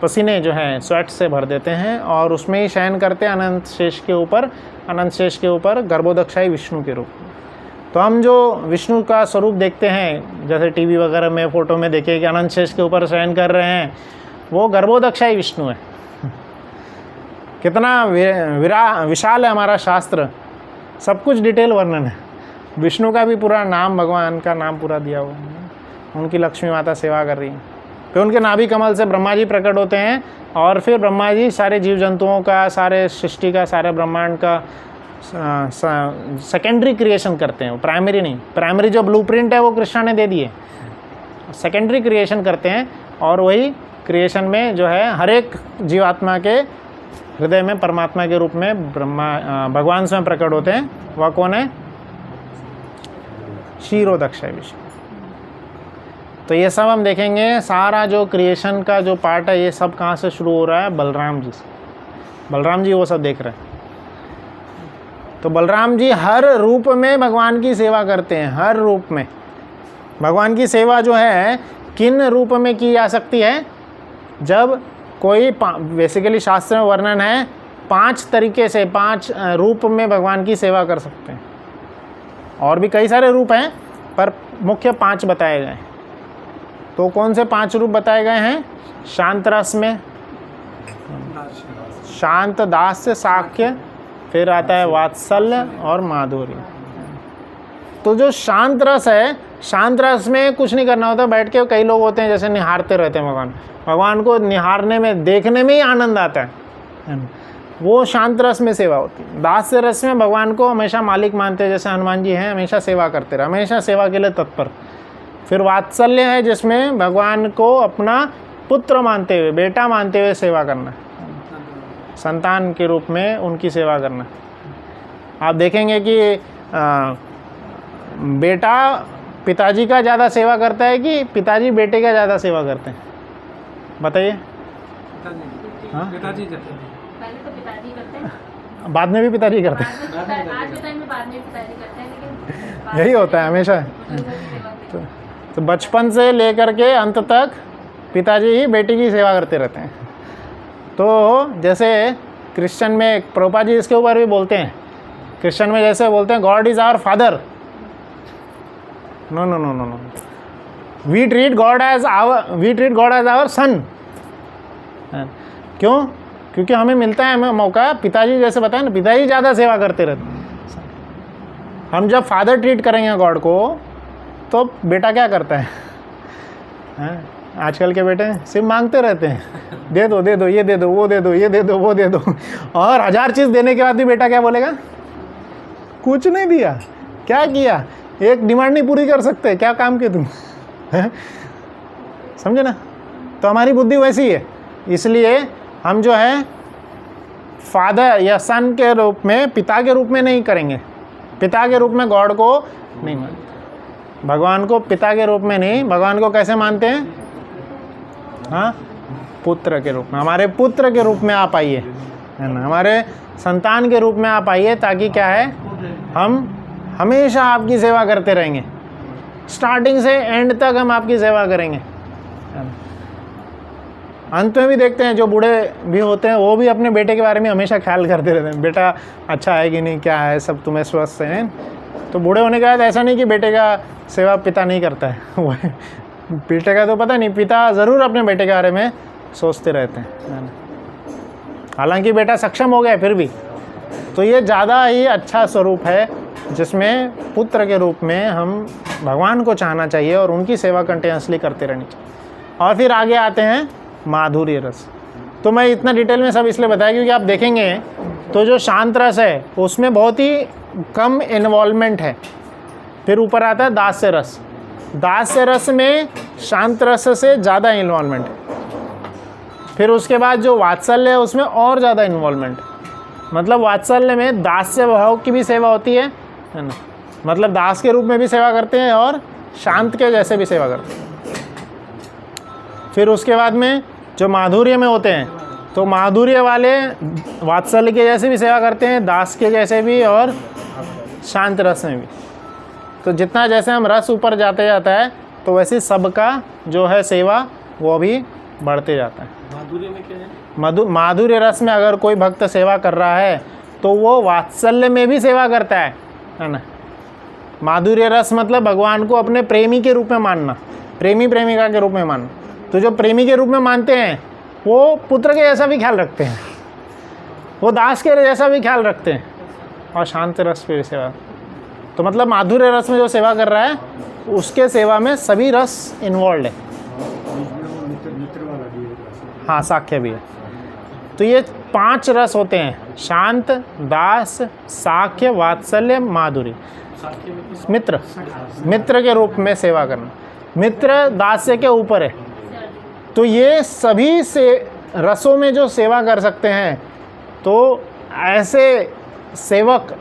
पसीने जो हैं स्वेट से भर देते हैं और उसमें ही शयन करते हैं अनंत शेष के ऊपर, अनंत शेष के ऊपर गर्भोदकशायी विष्णु के रूप में। तो हम जो विष्णु का स्वरूप देखते हैं, जैसे टीवी वगैरह में फोटो में देखिए कि अनंत शेष के ऊपर शयन कर रहे हैं, वो गर्भोदकशायी विष्णु है। कितना विशाल है हमारा शास्त्र, सब कुछ डिटेल वर्णन है। विष्णु का भी पूरा नाम, भगवान का नाम पूरा दिया हुआ है। उनकी लक्ष्मी माता सेवा कर रही है। फिर उनके नाभि कमल से ब्रह्मा जी प्रकट होते हैं और फिर ब्रह्मा जी सारे जीव जंतुओं का, सारे सृष्टि का, सारे ब्रह्मांड का सेकेंडरी क्रिएशन करते हैं, प्राइमरी नहीं। प्राइमरी जो ब्लूप्रिंट है वो कृष्णा ने दे दिए, सेकेंडरी क्रिएशन करते हैं और वही क्रिएशन में जो है हर एक जीवात्मा के हृदय में परमात्मा के रूप में भगवान स्वयं प्रकट होते हैं। वह कौन है? क्षीरोदकशायी विष्णु। तो ये सब हम देखेंगे, सारा जो क्रिएशन का जो पार्ट है ये सब कहाँ से शुरू हो रहा है? बलराम जी से। बलराम जी वो सब देख रहे हैं। तो बलराम जी हर रूप में भगवान की सेवा करते हैं, हर रूप में। भगवान की सेवा जो है किन रूप में की जा सकती है? जब कोई बेसिकली शास्त्र में वर्णन है 5 तरीके से, 5 रूप में भगवान की सेवा कर सकते हैं। और भी कई सारे रूप हैं पर मुख्य 5 बताए गए। तो कौन से 5 रूप बताए गए हैं? शांत रस में शांत, दास्य, साख्य, फिर आता है वात्सल्य और माधुर्य। तो जो शांत रस है, शांत रस में कुछ नहीं करना होता, बैठ के कई लोग होते हैं जैसे निहारते रहते हैं भगवान को निहारने में, देखने में ही आनंद आता है, वो शांत रस में सेवा होती है। दास्य रस में भगवान को हमेशा मालिक मानते हैं, जैसे हनुमान जी हैं, हमेशा सेवा करते रहे, हमेशा सेवा के लिए तत्पर। फिर वात्सल्य है जिसमें भगवान को अपना पुत्र मानते हुए, बेटा मानते हुए सेवा करना, संतान के रूप में उनकी सेवा करना। आप देखेंगे कि बेटा पिताजी का ज़्यादा सेवा करता है कि पिताजी बेटे का ज़्यादा सेवा करते हैं? बताइए। हाँ, पिताजी करते हैं। पहले तो पिताजी करते हैं, बाद में भी पिताजी करते हैं। आज के टाइम में बाद में पिताजी करते हैं, लेकिन यही होता है हमेशा। तो बचपन से लेकर के अंत तक पिताजी ही बेटी की सेवा करते रहते हैं। तो जैसे क्रिश्चियन में प्रभुपाद जी इसके ऊपर भी बोलते हैं, क्रिश्चियन में जैसे बोलते हैं God is our father. No no no no no, we treat God as our son. क्यों? क्योंकि हमें मिलता है हमें मौका, पिताजी जैसे बताए ना, पिताजी ज़्यादा सेवा करते रहते हैं। हम जब फादर ट्रीट करेंगे गॉड को तो बेटा क्या करता है? आजकल के बेटे सिर्फ मांगते रहते हैं, दे दो दे दो, ये दे दो, वो दे दो, ये दे दो, वो दे दो, और 1000 चीज़ देने के बाद भी बेटा क्या बोलेगा? कुछ नहीं दिया। क्या किया? एक डिमांड नहीं पूरी कर सकते, क्या काम किए तुम? समझे ना? तो हमारी बुद्धि वैसी है, इसलिए हम जो है फादर या सन के रूप में, पिता के रूप में नहीं करेंगे। पिता के रूप में गॉड को नहीं मानते, भगवान को पिता के रूप में नहीं। भगवान को कैसे मानते हैं? हाँ, पुत्र के रूप में। हमारे पुत्र के रूप में आप आइए, है ना, हमारे संतान के रूप में आप आइए, ताकि क्या है, हम हमेशा आपकी सेवा करते रहेंगे, स्टार्टिंग से एंड तक हम आपकी सेवा करेंगे। अंत में भी देखते हैं जो बूढ़े भी होते हैं वो भी अपने बेटे के बारे में हमेशा ख्याल करते रहते हैं, बेटा अच्छा है कि नहीं, क्या है, सब तुम्हें स्वस्थ हैं। तो बूढ़े होने के बाद ऐसा नहीं कि बेटे का सेवा पिता नहीं करता है, वो बेटे का तो पता नहीं, पिता ज़रूर अपने बेटे के बारे में सोचते रहते हैं, हालांकि बेटा सक्षम हो गया फिर भी। तो ये ज़्यादा ही अच्छा स्वरूप है जिसमें पुत्र के रूप में हम भगवान को चाहना चाहिए और उनकी सेवा कंटिन्यूसली करते रहनी चाहिए। और फिर आगे आते हैं माधुर्य रस। तो मैं इतना डिटेल में सब इसलिए बताया क्योंकि आप देखेंगे तो जो शांत रस है उसमें बहुत ही कम इन्वॉल्वमेंट है। फिर ऊपर आता है दास्य रस। दास्य रस में शांत रस से ज़्यादा इन्वॉल्वमेंट है। फिर उसके बाद जो वात्सल्य है उसमें और ज़्यादा इन्वॉल्वमेंट है। मतलब वात्सल्य में दास्य भाव की भी सेवा होती है ना, मतलब दास के रूप में भी सेवा करते हैं और शांत के जैसे भी सेवा करते हैं। फिर उसके बाद में जो माधुर्य में होते हैं तो माधुर्य वाले वात्सल्य के जैसे भी सेवा करते हैं, दास के जैसे भी और शांत रस में भी। तो जितना जैसे हम रस ऊपर जाते जाता है तो वैसे सबका जो है सेवा वो भी बढ़ते जाता है। माधुर्य में क्या है? माधुर्य रस में अगर कोई भक्त सेवा कर रहा है तो वो वात्सल्य में भी सेवा करता है ना। माधुर्य रस मतलब भगवान को अपने प्रेमी के रूप में मानना, प्रेमी प्रेमिका के रूप में मानना। तो जो प्रेमी के रूप में मानते हैं वो पुत्र के जैसा भी ख्याल रखते हैं, वो दास के जैसा भी ख्याल रखते हैं और शांत रस पे सेवा। तो मतलब माधुर्य रस में जो सेवा कर रहा है उसके सेवा में सभी रस इन्वॉल्व है। हाँ, साख्य भी है। तो ये 5 रस होते हैं, शांत, दास, साख्य, वात्सल्य, माधुर्य। मित्र, मित्र के रूप में सेवा करना। मित्र दास्य के ऊपर है। तो ये सभी से रसों में जो सेवा कर सकते हैं, तो ऐसे सेवक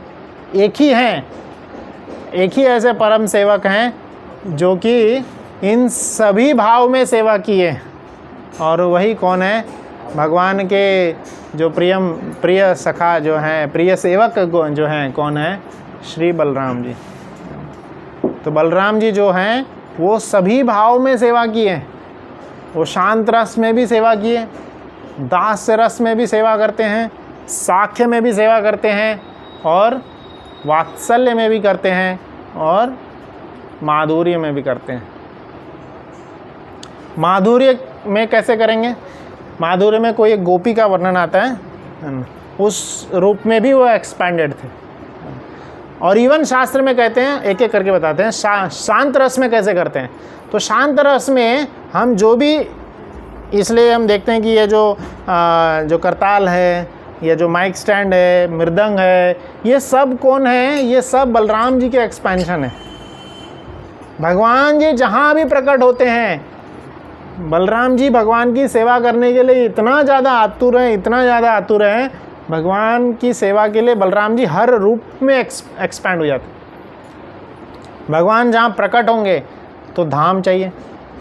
एक ही हैं, एक ही ऐसे परम सेवक हैं जो कि इन सभी भाव में सेवा किए। और वही कौन है? भगवान के जो प्रिय सखा जो हैं, प्रिय सेवक जो हैं, कौन है? श्री बलराम जी। तो बलराम जी जो हैं वो सभी भाव में सेवा किए। वो शांत रस में भी सेवा किए, दास रस में भी सेवा करते हैं, साख्य में भी सेवा करते हैं और वात्सल्य में भी करते हैं और माधुर्य में भी करते हैं। माधुर्य में कैसे करेंगे? माधुर्य में कोई एक गोपी का वर्णन आता है, उस रूप में भी वो एक्सपैंडेड थे। और इवन शास्त्र में कहते हैं, एक एक करके बताते हैं, शांत रस में कैसे करते हैं। तो शांत रस में हम जो भी, इसलिए हम देखते हैं कि ये जो करताल है, ये जो माइक स्टैंड है, मृदंग है, ये सब कौन है? ये सब बलराम जी के एक्सपेंशन है। भगवान जी जहाँ भी प्रकट होते हैं, बलराम जी भगवान की सेवा करने के लिए इतना ज़्यादा आतुर हैं, इतना ज़्यादा आतुर हैं, भगवान की सेवा के लिए बलराम जी हर रूप में एक्सपैंड हो जाते हैं। भगवान जहाँ प्रकट होंगे तो धाम चाहिए,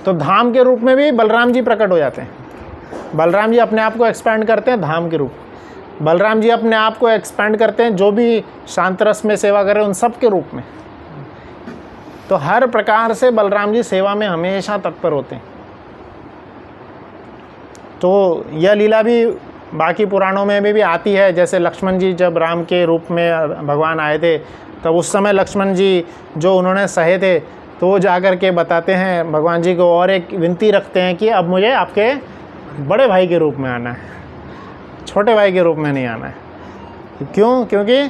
तो धाम के रूप में भी बलराम जी प्रकट हो जाते हैं। बलराम जी अपने आप को एक्सपैंड करते हैं धाम के रूप। बलराम जी अपने आप को एक्सपैंड करते हैं जो भी शांत रस में सेवा कर रहे हैं उन सब के रूप में। तो हर प्रकार से बलराम जी सेवा में हमेशा तत्पर होते हैं। तो यह लीला भी बाकी पुराणों में भी आती है। जैसे लक्ष्मण जी जब राम के रूप में भगवान आए थे, तब उस समय लक्ष्मण जी जो उन्होंने सहे थे, तो वो जाकर के बताते हैं भगवान जी को और एक विनती रखते हैं कि अब मुझे आपके बड़े भाई के रूप में आना है, छोटे भाई के रूप में नहीं आना है। क्यों? क्योंकि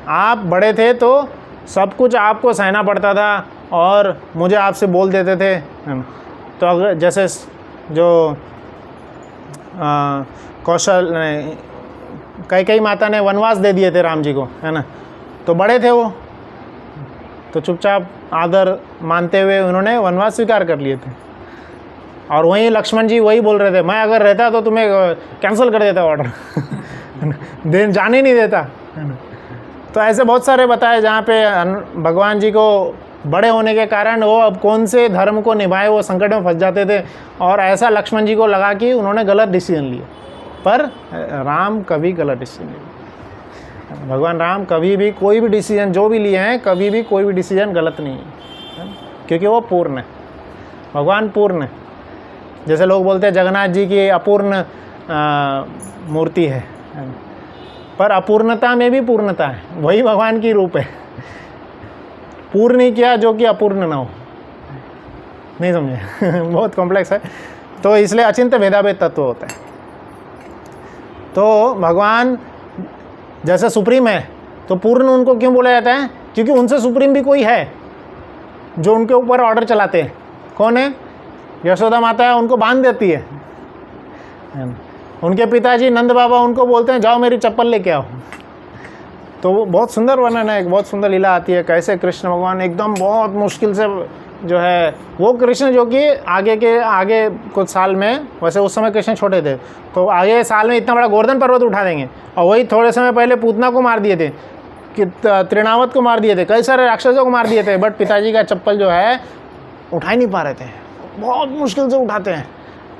आप बड़े थे तो सब कुछ आपको सहना पड़ता था और मुझे आपसे बोल देते थे। तो अगर जैसे जो कौशल कई माता ने वनवास दे दिए थे राम जी को, है ना, तो बड़े थे वो, तो चुपचाप आदर मानते हुए उन्होंने वनवास स्वीकार कर लिए थे। और वहीं लक्ष्मण जी वही बोल रहे थे, मैं अगर रहता तो तुम्हें कैंसिल कर देता ऑर्डर जाने नहीं देता, है ना। तो ऐसे बहुत सारे बताए जहाँ पे भगवान जी को बड़े होने के कारण वो अब कौन से धर्म को निभाए, वो संकट में फंस जाते थे। और ऐसा लक्ष्मण जी को लगा कि उन्होंने गलत डिसीजन लिए, पर राम कभी गलत डिसीजन नहीं लिए। भगवान राम कभी भी कोई भी डिसीजन जो भी लिए हैं, कभी भी कोई भी डिसीजन गलत नहीं है, क्योंकि वो पूर्ण है। भगवान पूर्ण है। जैसे लोग बोलते हैं जगन्नाथ जी की अपूर्ण मूर्ति है, पर अपूर्णता में भी पूर्णता है, वही भगवान की रूप है। पूर्ण नहीं किया जो कि अपूर्ण ना हो, नहीं समझे? बहुत कॉम्प्लेक्स है। तो इसलिए अचिंत भेदाभेद तत्व होता है। तो भगवान जैसे सुप्रीम है, तो पूर्ण उनको क्यों बोला जाता है? क्योंकि उनसे सुप्रीम भी कोई है जो उनके ऊपर ऑर्डर चलाते हैं। कौन है? यशोदा माता है, उनको बांध देती है। उनके पिताजी नंद बाबा उनको बोलते हैं जाओ मेरी चप्पल लेके आओ। तो वो बहुत सुंदर वर्णन है, एक बहुत सुंदर लीला आती है कैसे कृष्ण भगवान एकदम बहुत मुश्किल से जो है वो कृष्ण जो कि आगे कुछ साल में, वैसे उस समय कृष्ण छोटे थे, तो आगे साल में इतना बड़ा गोवर्धन पर्वत उठा देंगे, और वही थोड़े समय पहले पूतना को मार दिए थे, कि त्रिनावत को मार दिए थे, कई सारे राक्षसों को मार दिए थे, बट पिताजी का चप्पल जो है उठा ही नहीं पा रहे थे, बहुत मुश्किल से उठाते हैं।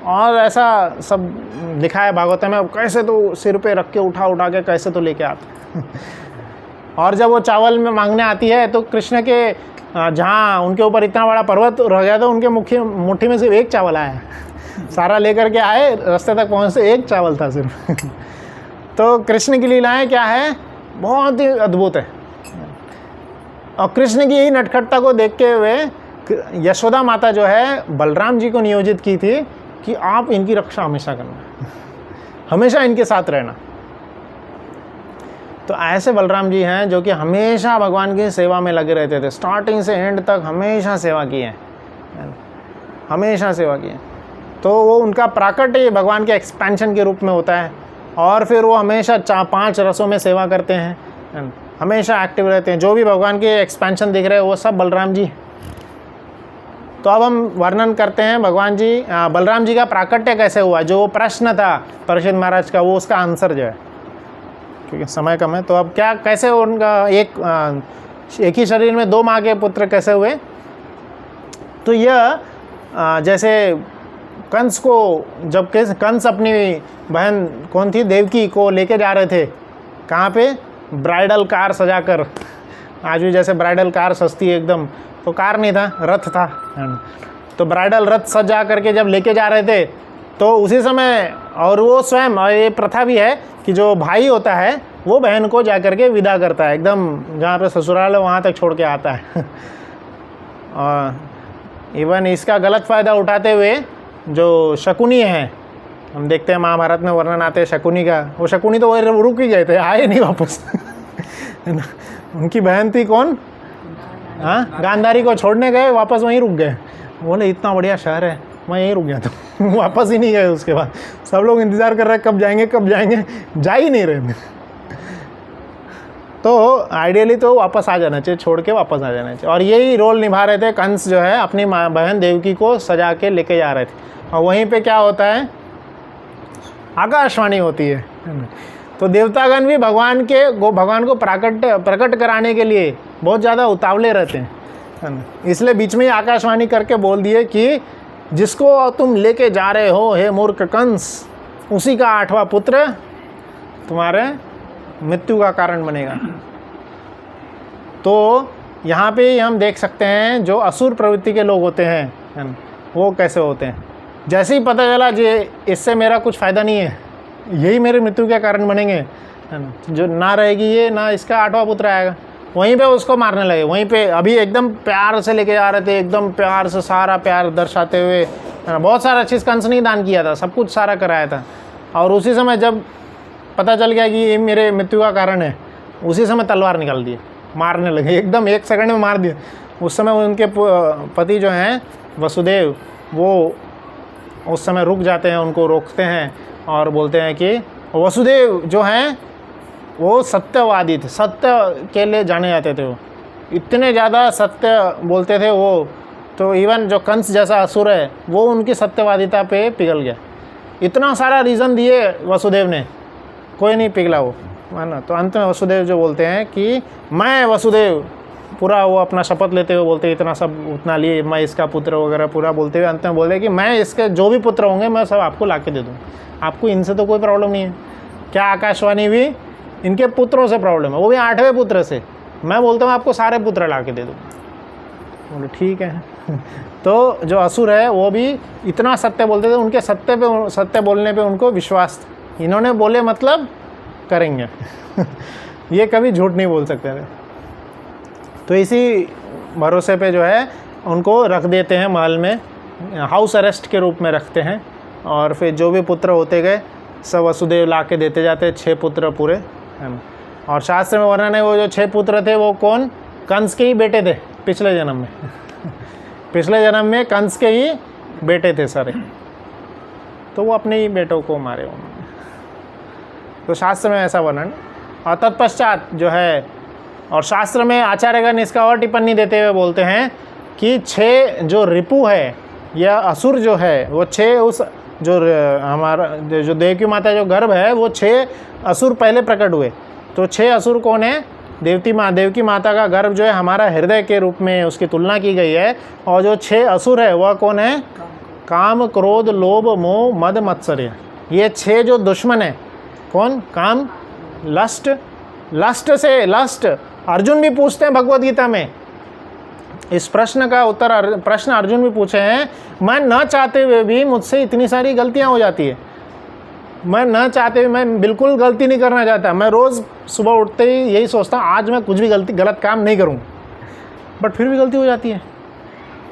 और ऐसा सब दिखा है भागवत में, कैसे तो सिर पे रख के उठा के कैसे तो लेके आते और जब वो चावल में मांगने आती है तो कृष्ण के जहाँ उनके ऊपर इतना बड़ा पर्वत रह गया था, उनके मुट्ठी में सिर्फ एक चावल आया, सारा लेकर के आए, रास्ते तक पहुँचते एक चावल था सिर्फ। तो कृष्ण की लीलाएं क्या है, बहुत ही अद्भुत है। और कृष्ण की यही नटखटता को देखते हुए यशोदा माता जो है बलराम जी को नियोजित की थी कि आप इनकी रक्षा हमेशा करना, हमेशा इनके साथ रहना। तो ऐसे बलराम जी हैं जो कि हमेशा भगवान की सेवा में लगे रहते थे, स्टार्टिंग से एंड तक हमेशा सेवा की है, हमेशा सेवा की है। तो वो उनका प्राकट्य भगवान के एक्सपेंशन के रूप में होता है, और फिर वो हमेशा 5 रसों में सेवा करते हैं, हमेशा एक्टिव रहते हैं। जो भी भगवान के एक्सपेंशन दिख रहे हैं वो सब बलराम जी। तो अब हम वर्णन करते हैं भगवान जी बलराम जी का प्राकट्य कैसे हुआ, जो वो प्रश्न था परीक्षित महाराज का, वो उसका आंसर जो है, क्योंकि समय कम है। तो अब क्या कैसे उनका एक ही शरीर में 2 माँ के पुत्र कैसे हुए। तो यह जैसे कंस को, जब कंस अपनी बहन कौन थी देवकी को लेके जा रहे थे, कहाँ पे, ब्राइडल कार सजाकर, आज भी जैसे ब्राइडल कार सस्ती है एकदम, तो कार नहीं था, रथ था, तो ब्राइडल रथ सजा करके जब लेके जा रहे थे, तो उसी समय, और वो स्वयं, और ये प्रथा भी है कि जो भाई होता है वो बहन को जा करके विदा करता है, एकदम जहाँ पे ससुराल है वहाँ तक छोड़ के आता है। और इवन इसका गलत फ़ायदा उठाते हुए जो शकुनी हैं, हम देखते हैं महाभारत में वर्णन आते हैं शकुनी का, वो शकुनी तो वही रुक ही गए थे, आए नहीं वापस। उनकी बहन थी कौन, हाँ, गांधारी को छोड़ने गए, वापस वहीं रुक गए, बोले इतना बढ़िया शहर है, मैं यहीं रुक गया था। वापस ही नहीं गए। उसके बाद सब लोग इंतज़ार कर रहे हैं कब जाएंगे कब जाएंगे, जा ही नहीं रहे। तो आइडियली तो वापस आ जाना चाहिए, छोड़ के वापस आ जाना चाहिए। और यही रोल निभा रहे थे कंस जो है, अपनी बहन देवकी को सजा के लेके जा रहे थे। और वहीं पे क्या होता है, आकाशवाणी होती है। तो देवतागण भी भगवान को प्रकट कराने के लिए बहुत ज़्यादा उतावले रहते हैं, इसलिए बीच में ही आकाशवाणी करके बोल दिए कि जिसको तुम लेके जा रहे हो हे मूर्ख कंस, उसी का 8वां पुत्र तुम्हारे मृत्यु का कारण बनेगा। तो यहाँ पे हम देख सकते हैं जो असुर प्रवृत्ति के लोग होते हैं वो कैसे होते हैं। जैसे ही पता चला कि इससे मेरा कुछ फ़ायदा नहीं है, यही मेरे मृत्यु के कारण बनेंगे, है ना, जो ना रहेगी ये, ना इसका 8वां पुत्र आएगा, वहीं पे उसको मारने लगे। वहीं पे अभी एकदम प्यार से लेके जा रहे थे, एकदम प्यार से, सारा प्यार दर्शाते हुए, है ना, बहुत सारा चीज़ कंस ने दान किया था, सब कुछ सारा कराया था। और उसी समय जब पता चल गया कि ये मेरे मृत्यु का कारण है, उसी समय तलवार निकाल दिए, मारने लगे, एकदम 1 सेकंड में मार दिए। उस समय उनके पति जो हैं वसुदेव, वो उस समय रुक जाते हैं, उनको रोकते हैं और बोलते हैं कि वसुदेव जो हैं वो सत्यवादी थे, सत्य के लिए जाने जाते थे, वो इतने ज़्यादा सत्य बोलते थे वो। तो इवन जो कंस जैसा असुर है वो उनकी सत्यवादिता पे पिघल गया। इतना सारा रीज़न दिए वसुदेव ने, कोई नहीं पिघला वो, है ना। तो अंत में वसुदेव जो बोलते हैं कि मैं वसुदेव, पूरा वो अपना शपथ लेते हुए बोलते हैं, इतना सब उतना लिए, मैं इसका पुत्र वगैरह पूरा बोलते हुए अंत में बोलते कि मैं इसके जो भी पुत्र होंगे मैं सब आपको ला के दे दूँ, आपको इनसे तो कोई प्रॉब्लम नहीं है। क्या आकाशवाणी भी इनके पुत्रों से प्रॉब्लम है, वो भी 8वें पुत्र से, मैं बोलता हूँ आपको सारे पुत्र ला के दे दूँ। बोले ठीक है। तो जो असुर है वो भी इतना सत्य बोलते थे, उनके सत्य बोलने पे उनको विश्वास था, इन्होंने बोले मतलब करेंगे। ये कभी झूठ नहीं बोल सकते थे। तो इसी भरोसे पे जो है उनको रख देते हैं महल में, हाउस अरेस्ट के रूप में रखते हैं। और फिर जो भी पुत्र होते गए सब वसुदेव ला के देते जाते, 6 पुत्र पूरे, है ना। और शास्त्र में वर्णन है वो जो 6 पुत्र थे वो कौन, कंस के ही बेटे थे पिछले जन्म में। पिछले जन्म में कंस के ही बेटे थे सारे, तो वो अपने ही बेटों को मारे उन्होंने। तो शास्त्र में ऐसा वर्णन। और तत्पश्चात जो है, और शास्त्र में आचार्यगण इसका और टिप्पणी देते हुए बोलते हैं कि 6 जो रिपु है या असुर जो है वो 6 उस जो हमारा जो देवकी माता जो गर्भ है वो 6 असुर पहले प्रकट हुए। तो 6 असुर कौन है? देवकी माता का गर्भ जो है हमारा हृदय के रूप में उसकी तुलना की गई है। और जो 6 असुर है वह कौन है? काम, क्रोध, लोभ, मोह, मद, मत्सर्य। ये 6 जो दुश्मन है कौन? काम, लस्ट, लस्ट अर्जुन भी पूछते हैं भगवद गीता में। इस प्रश्न का उत्तर प्रश्न अर्जुन भी पूछे हैं, मैं न चाहते हुए भी मुझसे इतनी सारी गलतियां हो जाती है। मैं न चाहते हुए, मैं बिल्कुल गलती नहीं करना चाहता, मैं रोज़ सुबह उठते ही यही सोचता हूँ आज मैं कुछ भी गलत काम नहीं करूँ, बट फिर भी गलती हो जाती है।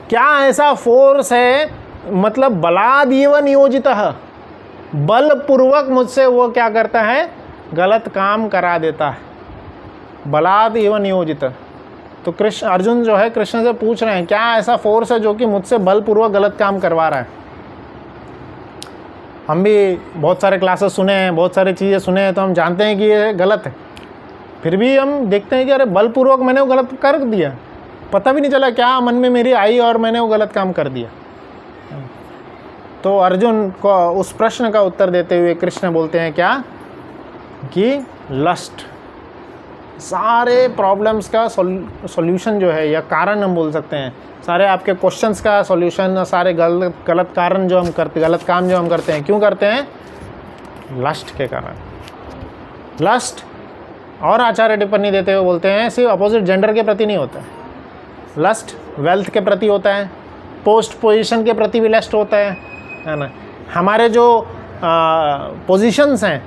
क्या ऐसा फोर्स है? मतलब बलादेव नियोजित, बलपूर्वक मुझसे वो क्या करता है? गलत काम करा देता है, बलादेव नियोजित। तो अर्जुन जो है कृष्ण से पूछ रहे हैं क्या ऐसा फोर्स है जो कि मुझसे बलपूर्वक गलत काम करवा रहा है। हम भी बहुत सारे क्लासेस सुने हैं, बहुत सारी चीज़ें सुने हैं, तो हम जानते हैं कि ये गलत है, फिर भी हम देखते हैं कि अरे बलपूर्वक मैंने वो गलत कर दिया, पता भी नहीं चला क्या मन में मेरी आई और मैंने वो गलत काम कर दिया। तो अर्जुन को उस प्रश्न का उत्तर देते हुए कृष्ण बोलते हैं क्या? कि लस्ट सारे प्रॉब्लम्स का सॉल्यूशन जो है, या कारण हम बोल सकते हैं, सारे आपके क्वेश्चंस का सॉल्यूशन, सारे गलत कारण जो हम करते, गलत काम जो हम करते हैं, क्यों करते हैं? लस्ट के कारण। लस्ट, और आचार्य टिप्पणी देते हुए बोलते हैं, सिर्फ अपोजिट जेंडर के प्रति नहीं होता है लस्ट, वेल्थ के प्रति होता है, पोस्ट पोजीशन के प्रति भी लस्ट होता है ना। हमारे जो पोजीशंस हैं,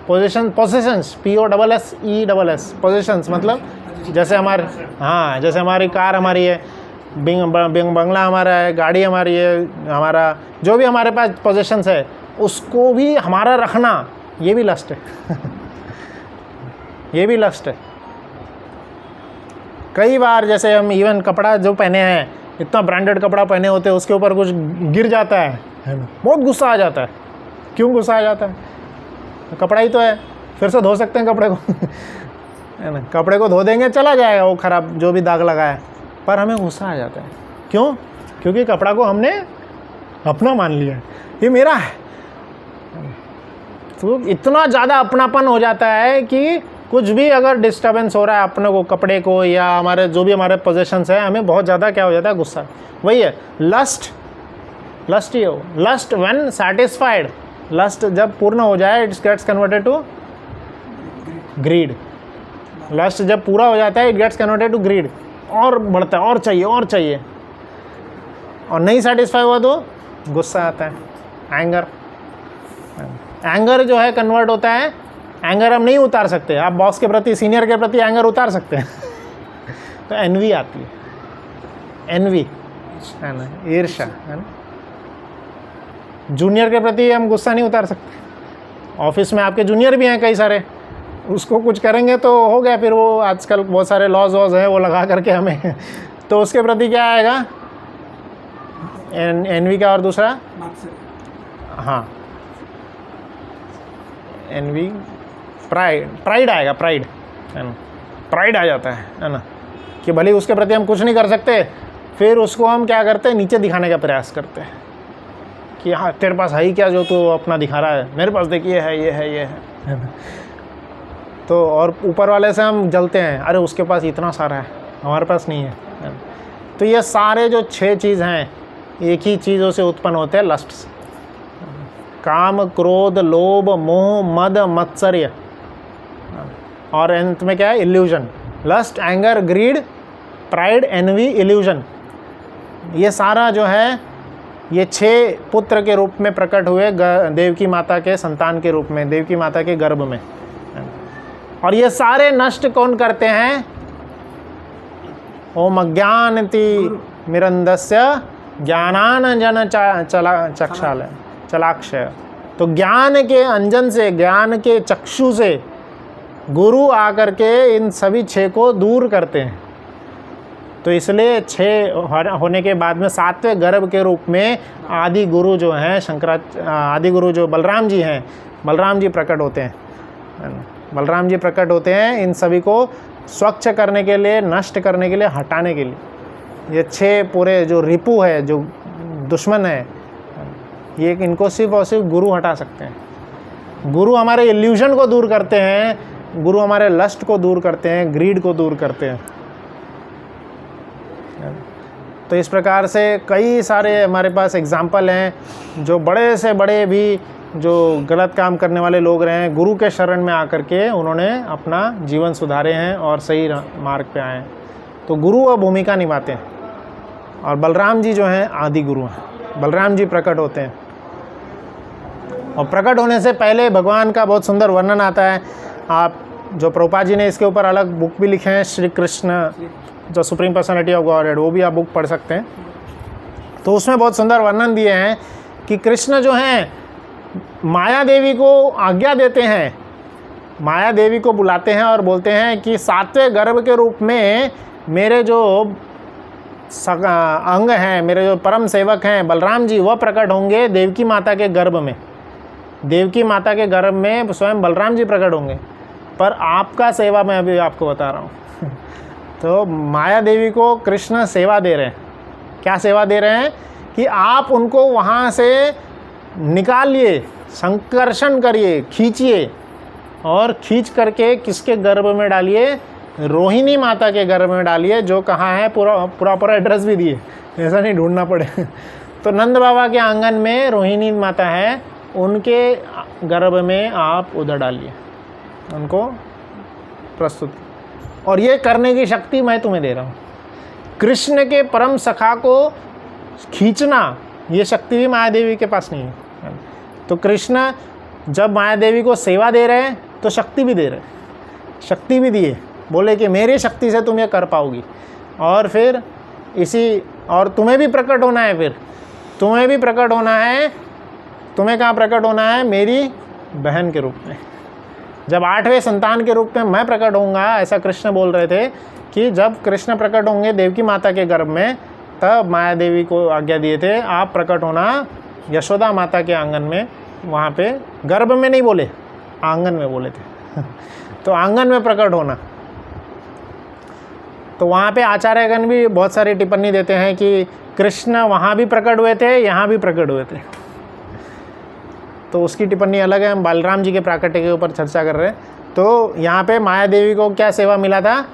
पोजीशंस POSSESS पोजीशंस, मतलब जैसे हमारे, हाँ, जैसे हमारी कार हमारी है, बंगला हमारा है, गाड़ी हमारी है, हमारा जो भी हमारे पास पोजीशंस है उसको भी हमारा रखना, ये भी लस्ट है ये भी लस्ट है। कई बार जैसे हम इवन कपड़ा जो पहने हैं, इतना ब्रांडेड कपड़ा पहने होते हैं, उसके ऊपर कुछ गिर जाता है ना, बहुत गुस्सा आ जाता है। क्यों गुस्सा आ जाता है? कपड़ा ही तो है, फिर से धो सकते हैं कपड़े को है ना, कपड़े को धो देंगे चला जाएगा वो खराब जो भी दाग लगा है, पर हमें गुस्सा आ जाता है। क्यों? क्योंकि कपड़ा को हमने अपना मान लिया है, ये मेरा है। तो इतना ज़्यादा अपनापन हो जाता है कि कुछ भी अगर डिस्टर्बेंस हो रहा है अपने को, कपड़े को या हमारे जो भी हमारे पोजेशंस है, हमें बहुत ज़्यादा क्या हो जाता है? गुस्सा। वही है लस्ट, लस्ट ही हो। लस्ट व्हेन सैटिस्फाइड, लस्ट जब पूर्ण हो जाए, its gets converted to greed. Lust जब पूरा हो जाता है, it gets converted to greed, और बढ़ता है, और चाहिए और चाहिए। और नहीं सेटिस्फाई हुआ तो गुस्सा आता है, एंगर। एंगर जो है कन्वर्ट होता है, एंगर हम नहीं उतार सकते। आप बॉस के प्रति, सीनियर के प्रति एंगर उतार सकते हैं तो एनवी आती है, एनवी है ना, ईर्ष्या है ना। जूनियर के प्रति हम गुस्सा नहीं उतार सकते। ऑफिस में आपके जूनियर भी हैं कई सारे, उसको कुछ करेंगे तो हो गया, फिर वो आजकल बहुत सारे लॉज हैं वो लगा करके हमें तो उसके प्रति क्या आएगा? एनवी का, और दूसरा हाँ एनवी, प्राइड आएगा, प्राइड है ना, प्राइड आ जाता है ना, कि भले उसके प्रति हम कुछ नहीं कर सकते, फिर उसको हम क्या करते हैं? नीचे दिखाने का प्रयास करते हैं कि हाँ तेरे पास है ही क्या जो तू अपना दिखा रहा है, मेरे पास देखिए है, ये है, ये है ना। तो और ऊपर वाले से हम जलते हैं, अरे उसके पास इतना सारा है, हमारे पास नहीं है ना? तो ये सारे जो 6 चीज़ हैं एक ही चीज़ों से उत्पन्न होते हैं, लस्ट से। काम, क्रोध, लोभ, मोह, मद, मत्सर्य, और अंत में क्या है? Illusion. Lust, anger, greed, pride, envy, illusion. ये सारा जो है ये 6 पुत्र के रूप में प्रकट हुए देवकी माता के संतान के रूप में, देवकी माता के गर्भ में। और ये सारे नष्ट कौन करते हैं? ओम अज्ञानति मिरंदस्य ज्ञानांजन चक्षालय चलाक्षय। तो ज्ञान के अंजन से, ज्ञान के चक्षु से गुरु आकर के इन सभी 6 को दूर करते हैं। तो इसलिए 6 होने के बाद में 7वें गर्भ के रूप में आदि गुरु जो हैं आदि गुरु जो बलराम जी हैं, बलराम जी प्रकट होते हैं। है ना। बलराम जी प्रकट होते हैं इन सभी को स्वच्छ करने के लिए, नष्ट करने के लिए, हटाने के लिए। ये 6 पूरे जो रिपु है, जो दुश्मन है, ये इनको सिर्फ और सिर्फ गुरु हटा सकते हैं। गुरु हमारे इल्यूजन को दूर करते हैं, गुरु हमारे लस्ट को दूर करते हैं, ग्रीड को दूर करते हैं। तो इस प्रकार से कई सारे हमारे पास एग्जाम्पल हैं, जो बड़े से बड़े भी जो गलत काम करने वाले लोग रहे हैं, गुरु के शरण में आकर के उन्होंने अपना जीवन सुधारे हैं और सही मार्ग पे आए हैं। तो गुरु वह भूमिका निभाते हैं, और बलराम जी जो हैं आदि गुरु हैं। बलराम जी प्रकट होते हैं, और प्रकट होने से पहले भगवान का बहुत सुंदर वर्णन आता है। आप जो प्रभुपाद जी ने इसके ऊपर अलग बुक भी लिखे हैं, श्री कृष्ण जो सुप्रीम पर्सनालिटी ऑफ गॉडहेड, वो भी आप बुक पढ़ सकते हैं। तो उसमें बहुत सुंदर वर्णन दिए हैं कि कृष्ण जो हैं माया देवी को आज्ञा देते हैं, माया देवी को बुलाते हैं और बोलते हैं कि 7वें गर्भ के रूप में मेरे जो अंग हैं, मेरे जो परम सेवक हैं बलराम जी, वह प्रकट होंगे देवकी माता के गर्भ में। देवकी माता के गर्भ में स्वयं बलराम जी प्रकट होंगे। पर आपका सेवा मैं अभी आपको बता रहा हूँ तो माया देवी को कृष्ण सेवा दे रहे हैं। क्या सेवा दे रहे हैं? कि आप उनको वहाँ से निकालिए, संकर्षण करिए, खींचिए, और खींच करके किसके गर्भ में डालिए? रोहिणी माता के गर्भ में डालिए, जो कहाँ है, पूरा एड्रेस भी दिए, ऐसा नहीं ढूंढना पड़े तो नंद बाबा के आंगन में रोहिणी माता है, उनके गर्भ में आप उधर डालिए, उनको प्रस्तुत। और ये करने की शक्ति मैं तुम्हें दे रहा हूँ। कृष्ण के परम सखा को खींचना, ये शक्ति भी माया देवी के पास नहीं है। तो कृष्ण जब माया देवी को सेवा दे रहे हैं तो शक्ति भी दे रहे हैं, शक्ति भी दिए, बोले कि मेरी शक्ति से तुम ये कर पाओगी। और फिर इसी, और तुम्हें भी प्रकट होना है, फिर तुम्हें भी प्रकट होना है। तुम्हें कहाँ प्रकट होना है? मेरी बहन के रूप में। जब 8वें संतान के रूप में मैं प्रकट होऊंगा, ऐसा कृष्ण बोल रहे थे कि जब कृष्ण प्रकट होंगे देवकी माता के गर्भ में, तब माया देवी को आज्ञा दिए थे आप प्रकट होना यशोदा माता के आंगन में। वहाँ पे गर्भ में नहीं बोले, आंगन में बोले थे तो आंगन में प्रकट होना। तो वहाँ पे आचार्यगण भी बहुत सारी टिप्पणी देते हैं कि कृष्ण वहाँ भी प्रकट हुए थे, यहाँ भी प्रकट हुए थे। तो उसकी टिप्पणी अलग है, हम बलराम जी के प्राकट्य के ऊपर चर्चा कर रहे हैं। तो यहाँ पे माया देवी को क्या सेवा मिला था?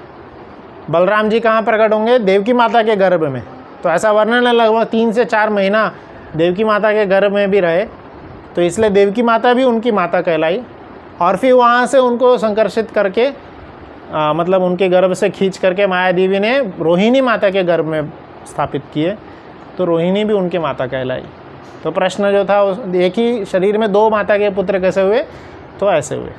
बलराम जी कहाँ प्रकट होंगे? देवकी माता के गर्भ में। तो ऐसा वर्णन है, लगभग 3 से 4 महीना देवकी माता के गर्भ में भी रहे, तो इसलिए देवकी माता भी उनकी माता कहलाई। और फिर वहाँ से उनको संकर्षित करके मतलब उनके गर्भ से खींच करके माया देवी ने रोहिणी माता के गर्भ में स्थापित किए, तो रोहिणी भी उनकी माता कहलाई। तो प्रश्न जो था, एक ही शरीर में 2 माता के पुत्र कैसे हुए? तो ऐसे हुए।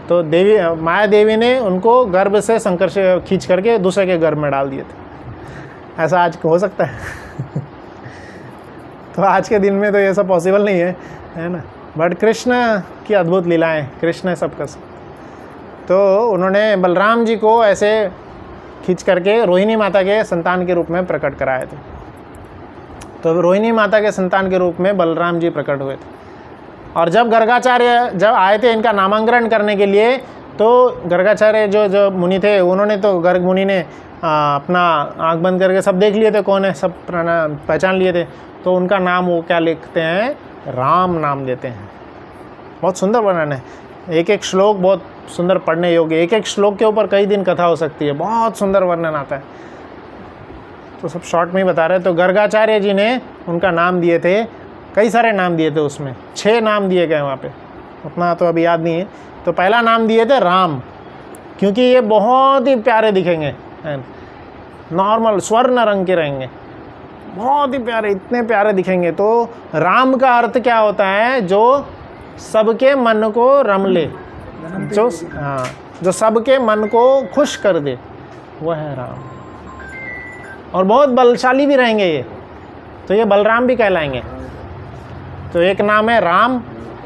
तो देवी माया देवी ने उनको गर्भ से संकर्ष खींच करके दूसरे के गर्भ में डाल दिए थे। ऐसा आज हो सकता है तो आज के दिन में तो ये सब पॉसिबल नहीं है ना। बट कृष्ण की अद्भुत लीलाएं, कृष्ण है सबका सब। तो उन्होंने बलराम जी को ऐसे खींच करके रोहिणी माता के संतान के रूप में प्रकट कराए थे। तो रोहिणी माता के संतान के रूप में बलराम जी प्रकट हुए थे। और जब गर्गाचार्य जब आए थे इनका नामांकन करने के लिए, तो गर्गाचार्य जो मुनि थे, उन्होंने तो गर्ग मुनि ने अपना आँख बंद करके सब देख लिए थे कौन है, सब पहचान लिए थे। तो उनका नाम वो क्या लिखते हैं? राम नाम देते हैं। बहुत सुंदर वर्णन है, एक एक श्लोक बहुत सुंदर पढ़ने योग्य। एक एक श्लोक के ऊपर कई दिन कथा हो सकती है, बहुत सुंदर वर्णन आता है। तो सब शॉर्ट में ही बता रहे। तो गर्गाचार्य जी ने उनका नाम दिए थे, कई सारे नाम दिए थे, उसमें 6 नाम दिए गए वहाँ पे, उतना तो अभी याद नहीं है। तो पहला नाम दिए थे राम, क्योंकि ये बहुत ही प्यारे दिखेंगे, नॉर्मल स्वर्ण रंग के रहेंगे, बहुत ही प्यारे, इतने प्यारे दिखेंगे। तो राम का अर्थ क्या होता है? जो सबके मन को रम ले, जो सबके मन को खुश कर दे, वह है राम। और बहुत बलशाली भी रहेंगे ये, तो ये बलराम भी कहलाएंगे। तो एक नाम है राम,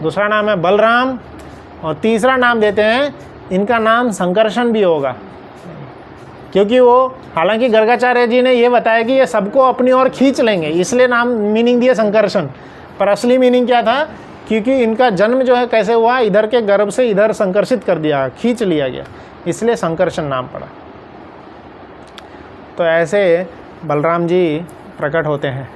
दूसरा नाम है बलराम, और तीसरा नाम देते हैं, इनका नाम संकर्षण भी होगा, क्योंकि वो, हालांकि गर्गाचार्य जी ने ये बताया कि ये सबको अपनी ओर खींच लेंगे, इसलिए नाम मीनिंग दिया संकर्षण। पर असली मीनिंग क्या था? क्योंकि इनका जन्म जो है कैसे हुआ, इधर के गर्भ से इधर संकर्षित कर दिया, खींच लिया गया, इसलिए संकर्षण नाम पड़ा। तो ऐसे बलराम जी प्रकट होते हैं,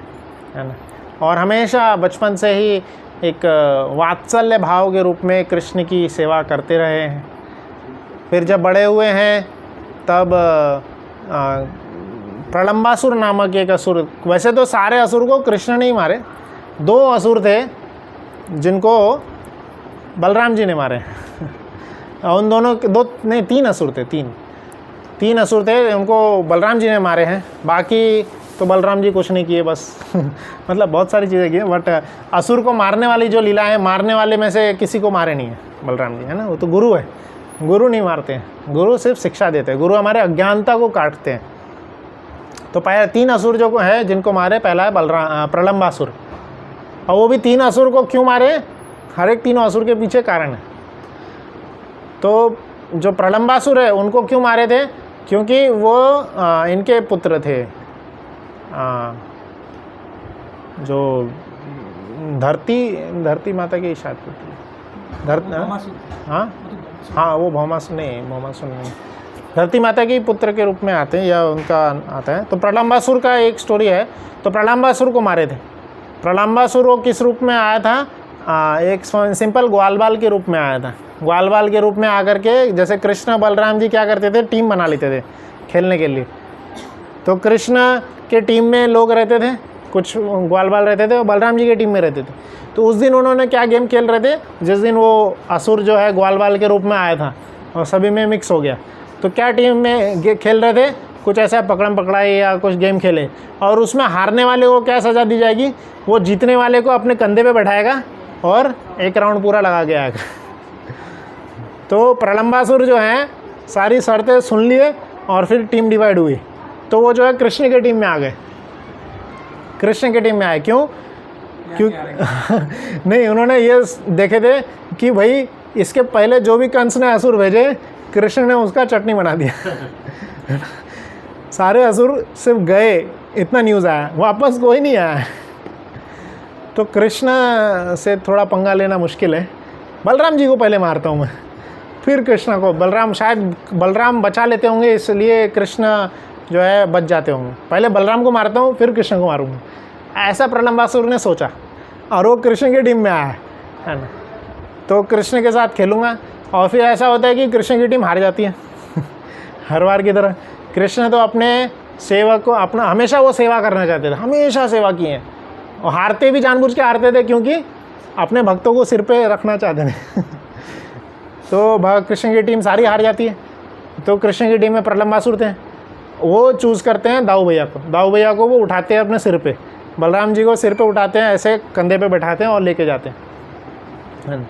है ना। और हमेशा बचपन से ही एक वात्सल्य भाव के रूप में कृष्ण की सेवा करते रहे हैं। फिर जब बड़े हुए हैं तब प्रलंबासुर नामक एक असुर, वैसे तो सारे असुर को कृष्ण ने ही मारे, 2 असुर थे जिनको बलराम जी ने मारे। उन दोनों 3 असुर थे, 3 असुर थे, उनको बलराम जी ने मारे हैं। बाकी तो बलराम जी कुछ नहीं किए बस मतलब बहुत सारी चीज़ें की, बट असुर को मारने वाली जो लीला है, मारने वाले में से किसी को मारे नहीं है बलराम जी, है ना। वो तो गुरु है, गुरु नहीं मारते हैं, गुरु सिर्फ शिक्षा देते हैं, गुरु हमारे अज्ञानता को काटते हैं। तो पहले 3 असुर जो है जिनको मारे, पहला है प्रलंबासुर। और वो भी 3 असुर को क्यों मारे, हर एक 3 असुर के पीछे कारण है। तो जो प्रलंबासुर है उनको क्यों मारे थे, क्योंकि वो इनके पुत्र थे, जो धरती माता की शायद पुत्र, हाँ वो भौमासुर नहीं, धरती माता की पुत्र के रूप में आते हैं या उनका आता है। तो प्रलंबासुर का एक स्टोरी है। तो प्रलंबासुर को मारे थे। प्रलंबासुर वो किस रूप में आया था, एक सिंपल ग्वालबाल के रूप में आया था। ग्वालबाल के रूप में आकर के, जैसे कृष्ण बलराम जी क्या करते थे, टीम बना लेते थे खेलने के लिए। तो कृष्ण के टीम में लोग रहते थे, कुछ ग्वालबाल रहते थे, और बलराम जी के टीम में रहते थे। तो उस दिन उन्होंने क्या गेम खेल रहे थे, जिस दिन वो असुर जो है ग्वालबाल के रूप में आया था और सभी में मिक्स हो गया, तो क्या टीम में खेल रहे थे, कुछ ऐसा पकड़म पकड़ाई या कुछ गेम खेले। और उसमें हारने वाले को क्या सज़ा दी जाएगी, वो जीतने वाले को अपने कंधे पे बैठाएगा और 1 राउंड पूरा लगा के आएगा। तो प्रलंबासुर जो है सारी शर्तें सुन लिए और फिर टीम डिवाइड हुई। तो वो जो है कृष्ण के टीम में आ गए, कृष्ण के टीम में आए। क्यों नहीं, उन्होंने ये देखे थे कि भाई इसके पहले जो भी कंस ने असुर भेजे, कृष्ण ने उसका चटनी बना दिया। सारे असुर सिर्फ गए, इतना न्यूज़ आया, वापस कोई नहीं आया। तो कृष्ण से थोड़ा पंगा लेना मुश्किल है। बलराम जी को पहले मारता हूँ मैं, फिर कृष्ण को। बलराम बचा लेते होंगे, इसलिए कृष्ण जो है बच जाते होंगे। पहले बलराम को मारता हूँ, फिर कृष्ण को मारूंगा, ऐसा प्रलंबासुर ने सोचा। और वो कृष्ण की टीम में आया है ना। तो कृष्ण के साथ खेलूँगा, और फिर ऐसा होता है कि कृष्ण की टीम हार जाती है हर बार की तरह। कृष्ण तो अपने सेवक को अपना हमेशा वो सेवा करना चाहते थे, हमेशा सेवा की है, और हारते भी जानबूझ के हारते थे, क्योंकि अपने भक्तों को सिर पे रखना चाहते थे। तो कृष्ण की टीम सारी हार जाती है। तो कृष्ण की टीम में प्रलंबासुर थे, वो चूज़ करते हैं दाऊ भैया को। दाऊ भैया को वो उठाते हैं अपने सिर पे, बलराम जी को सिर पे उठाते हैं, ऐसे कंधे पे बैठाते हैं और लेके जाते हैं।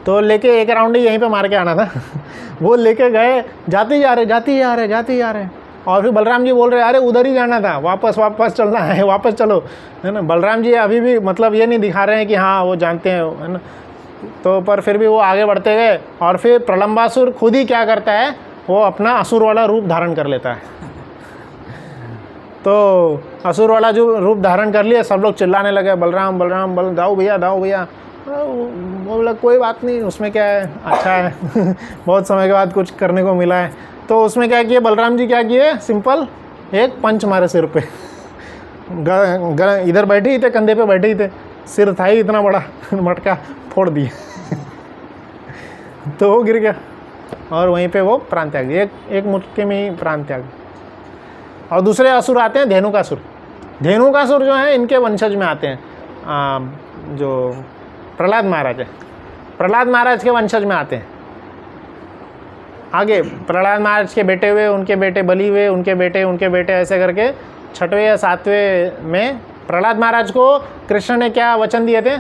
तो लेके 1 राउंड ही यहीं पे मार के आना था। वो लेके गए, जाते ही जा रहे। और फिर बलराम जी बोल रहे, अरे उधर ही जाना था, वापस चलना है, वापस चलो, है ना। बलराम जी अभी भी मतलब ये नहीं दिखा रहे हैं कि हाँ वो जानते हैं, है ना। तो पर फिर भी वो आगे बढ़ते गए। और फिर प्रलंबासुर खुद ही क्या करता है, वो अपना असुर वाला रूप धारण कर लेता है। तो असुर वाला जो रूप धारण कर लिया, सब लोग चिल्लाने लगे, बलराम दाऊ भैया। वो बोला कोई बात नहीं, उसमें क्या है, अच्छा है। बहुत समय के बाद कुछ करने को मिला है। तो उसमें क्या किए बलराम जी, क्या किए, सिंपल एक पंच मारे सिर पे। इधर बैठे ही थे, कंधे पे बैठे ही थे, सिर था ही इतना बड़ा, मटका फोड़ दिए। तो वो गिर गया और वहीं पे वो प्राण त्याग दिया, एक मुट्ठी में ही प्राण त्याग। और दूसरे असुर आते हैं धेनुकासुर। धेनुकासुर जो है इनके वंशज में आते हैं, जो प्रहलाद महाराज है, प्रहलाद महाराज के वंशज में आते हैं। आगे प्रहलाद महाराज के बेटे हुए, उनके बेटे बलि हुए, उनके बेटे ऐसे करके 6वें या 7वें में प्रहलाद महाराज को कृष्ण ने क्या वचन दिए थे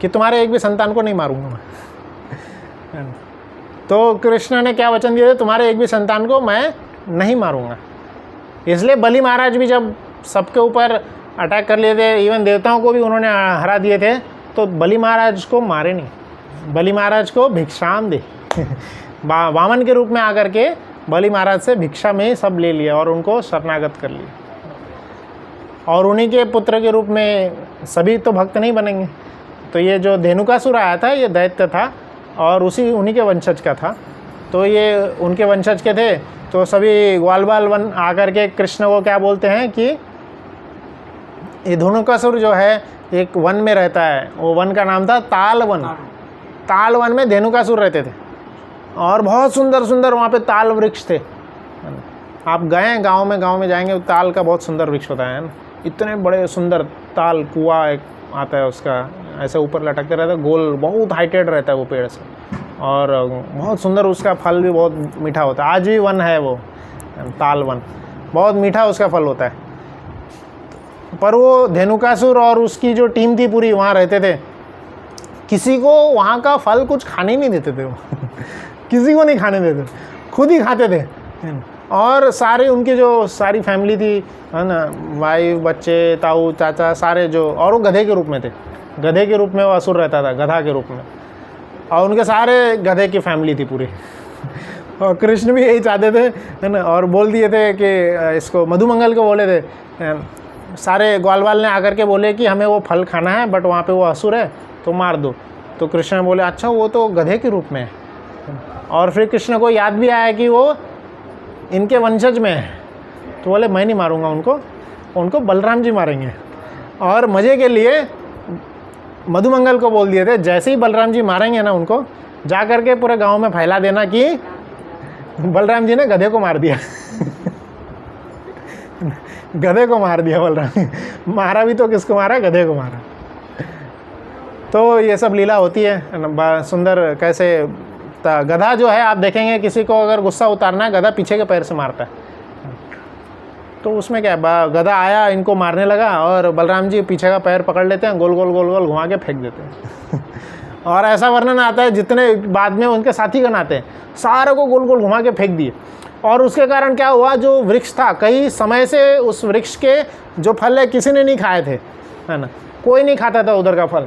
कि तुम्हारे एक भी संतान को नहीं मारूंगा मैं। तो कृष्ण ने क्या वचन दिए थे, तुम्हारे एक भी संतान को मैं नहीं मारूंगा। इसलिए बलि महाराज भी जब सबके ऊपर अटैक कर लिए थे, इवन देवताओं को भी उन्होंने हरा दिए थे, तो बलि महाराज को मारे नहीं, बलि महाराज को भिक्षाम दे। वामन के रूप में आकर के बलि महाराज से भिक्षा में सब ले लिया और उनको शरणागत कर लिया। और उन्हीं के पुत्र के रूप में सभी तो भक्त नहीं बनेंगे, तो ये जो धेनुकासुर आया था ये दैत्य था और उन्हीं के वंशज का था। तो ये उनके वंशज के थे। तो सभी ग्वाल बाल वन आकर के कृष्ण को क्या बोलते हैं कि ये धेनुकासुर जो है एक वन में रहता है, वो वन का नाम था ताल वन। ताल वन में धेनुकासुर रहते थे और बहुत सुंदर सुंदर वहाँ पे ताल वृक्ष थे। आप गए गांव में जाएंगे तो ताल का बहुत सुंदर वृक्ष होता है ना, इतने बड़े सुंदर ताल कुआं एक आता है उसका, ऐसे ऊपर लटकते रहता है, गोल बहुत हाइटेड रहता है वो पेड़ से और बहुत सुंदर, उसका फल भी बहुत मीठा होता है। आज भी वन है वो ताल वन, बहुत मीठा उसका फल होता है। पर वो धेनुकासुर और उसकी जो टीम थी पूरी वहाँ रहते थे, किसी को वहाँ का फल कुछ खाने नहीं देते थे वो किसी को नहीं खाने देते, खुद ही खाते थे। और सारे उनके जो सारी फैमिली थी है ना, वाइफ बच्चे ताऊ चाचा सारे जो, और वो गधे के रूप में थे, गधे के रूप में वो असुर रहता था, गधा के रूप में, और उनके सारे गधे की फैमिली थी पूरी और कृष्ण भी यही चाहते थे है ना, और बोल दिए थे कि इसको मधुमंगल को बोले थे, सारे ग्वाल बाल ने आकर के बोले कि हमें वो फल खाना है बट वहाँ पे वो असुर है तो मार दो। तो कृष्ण बोले अच्छा वो तो गधे के रूप में है। और फिर कृष्ण को याद भी आया कि वो इनके वंशज में है, तो बोले मैं नहीं मारूंगा उनको बलराम जी मारेंगे। और मज़े के लिए मधुमंगल को बोल दिए थे जैसे ही बलराम जी मारेंगे ना उनको, जा कर के पूरे गांव में फैला देना कि बलराम जी ने गधे को मार दिया गधे को मार दिया बलराम मारा भी तो किसको मारा, गधे को मारा। तो ये सब लीला होती है सुंदर। कैसे गधा जो है आप देखेंगे, किसी को अगर गुस्सा उतारना है गधा पीछे के पैर से मारता है, तो उसमें क्या है, गधा आया इनको मारने लगा और बलराम जी पीछे का पैर पकड़ लेते हैं, गोल गोल घुमा के फेंक देते हैं और ऐसा वर्णन आता है जितने बाद में उनके साथीगण आते हैं सारे को गोल गोल घुमा के फेंक दिए। और उसके कारण क्या हुआ, जो वृक्ष था कई समय से उस वृक्ष के जो फल है किसी ने नहीं खाए थे, है ना, कोई नहीं खाता था उधर का फल,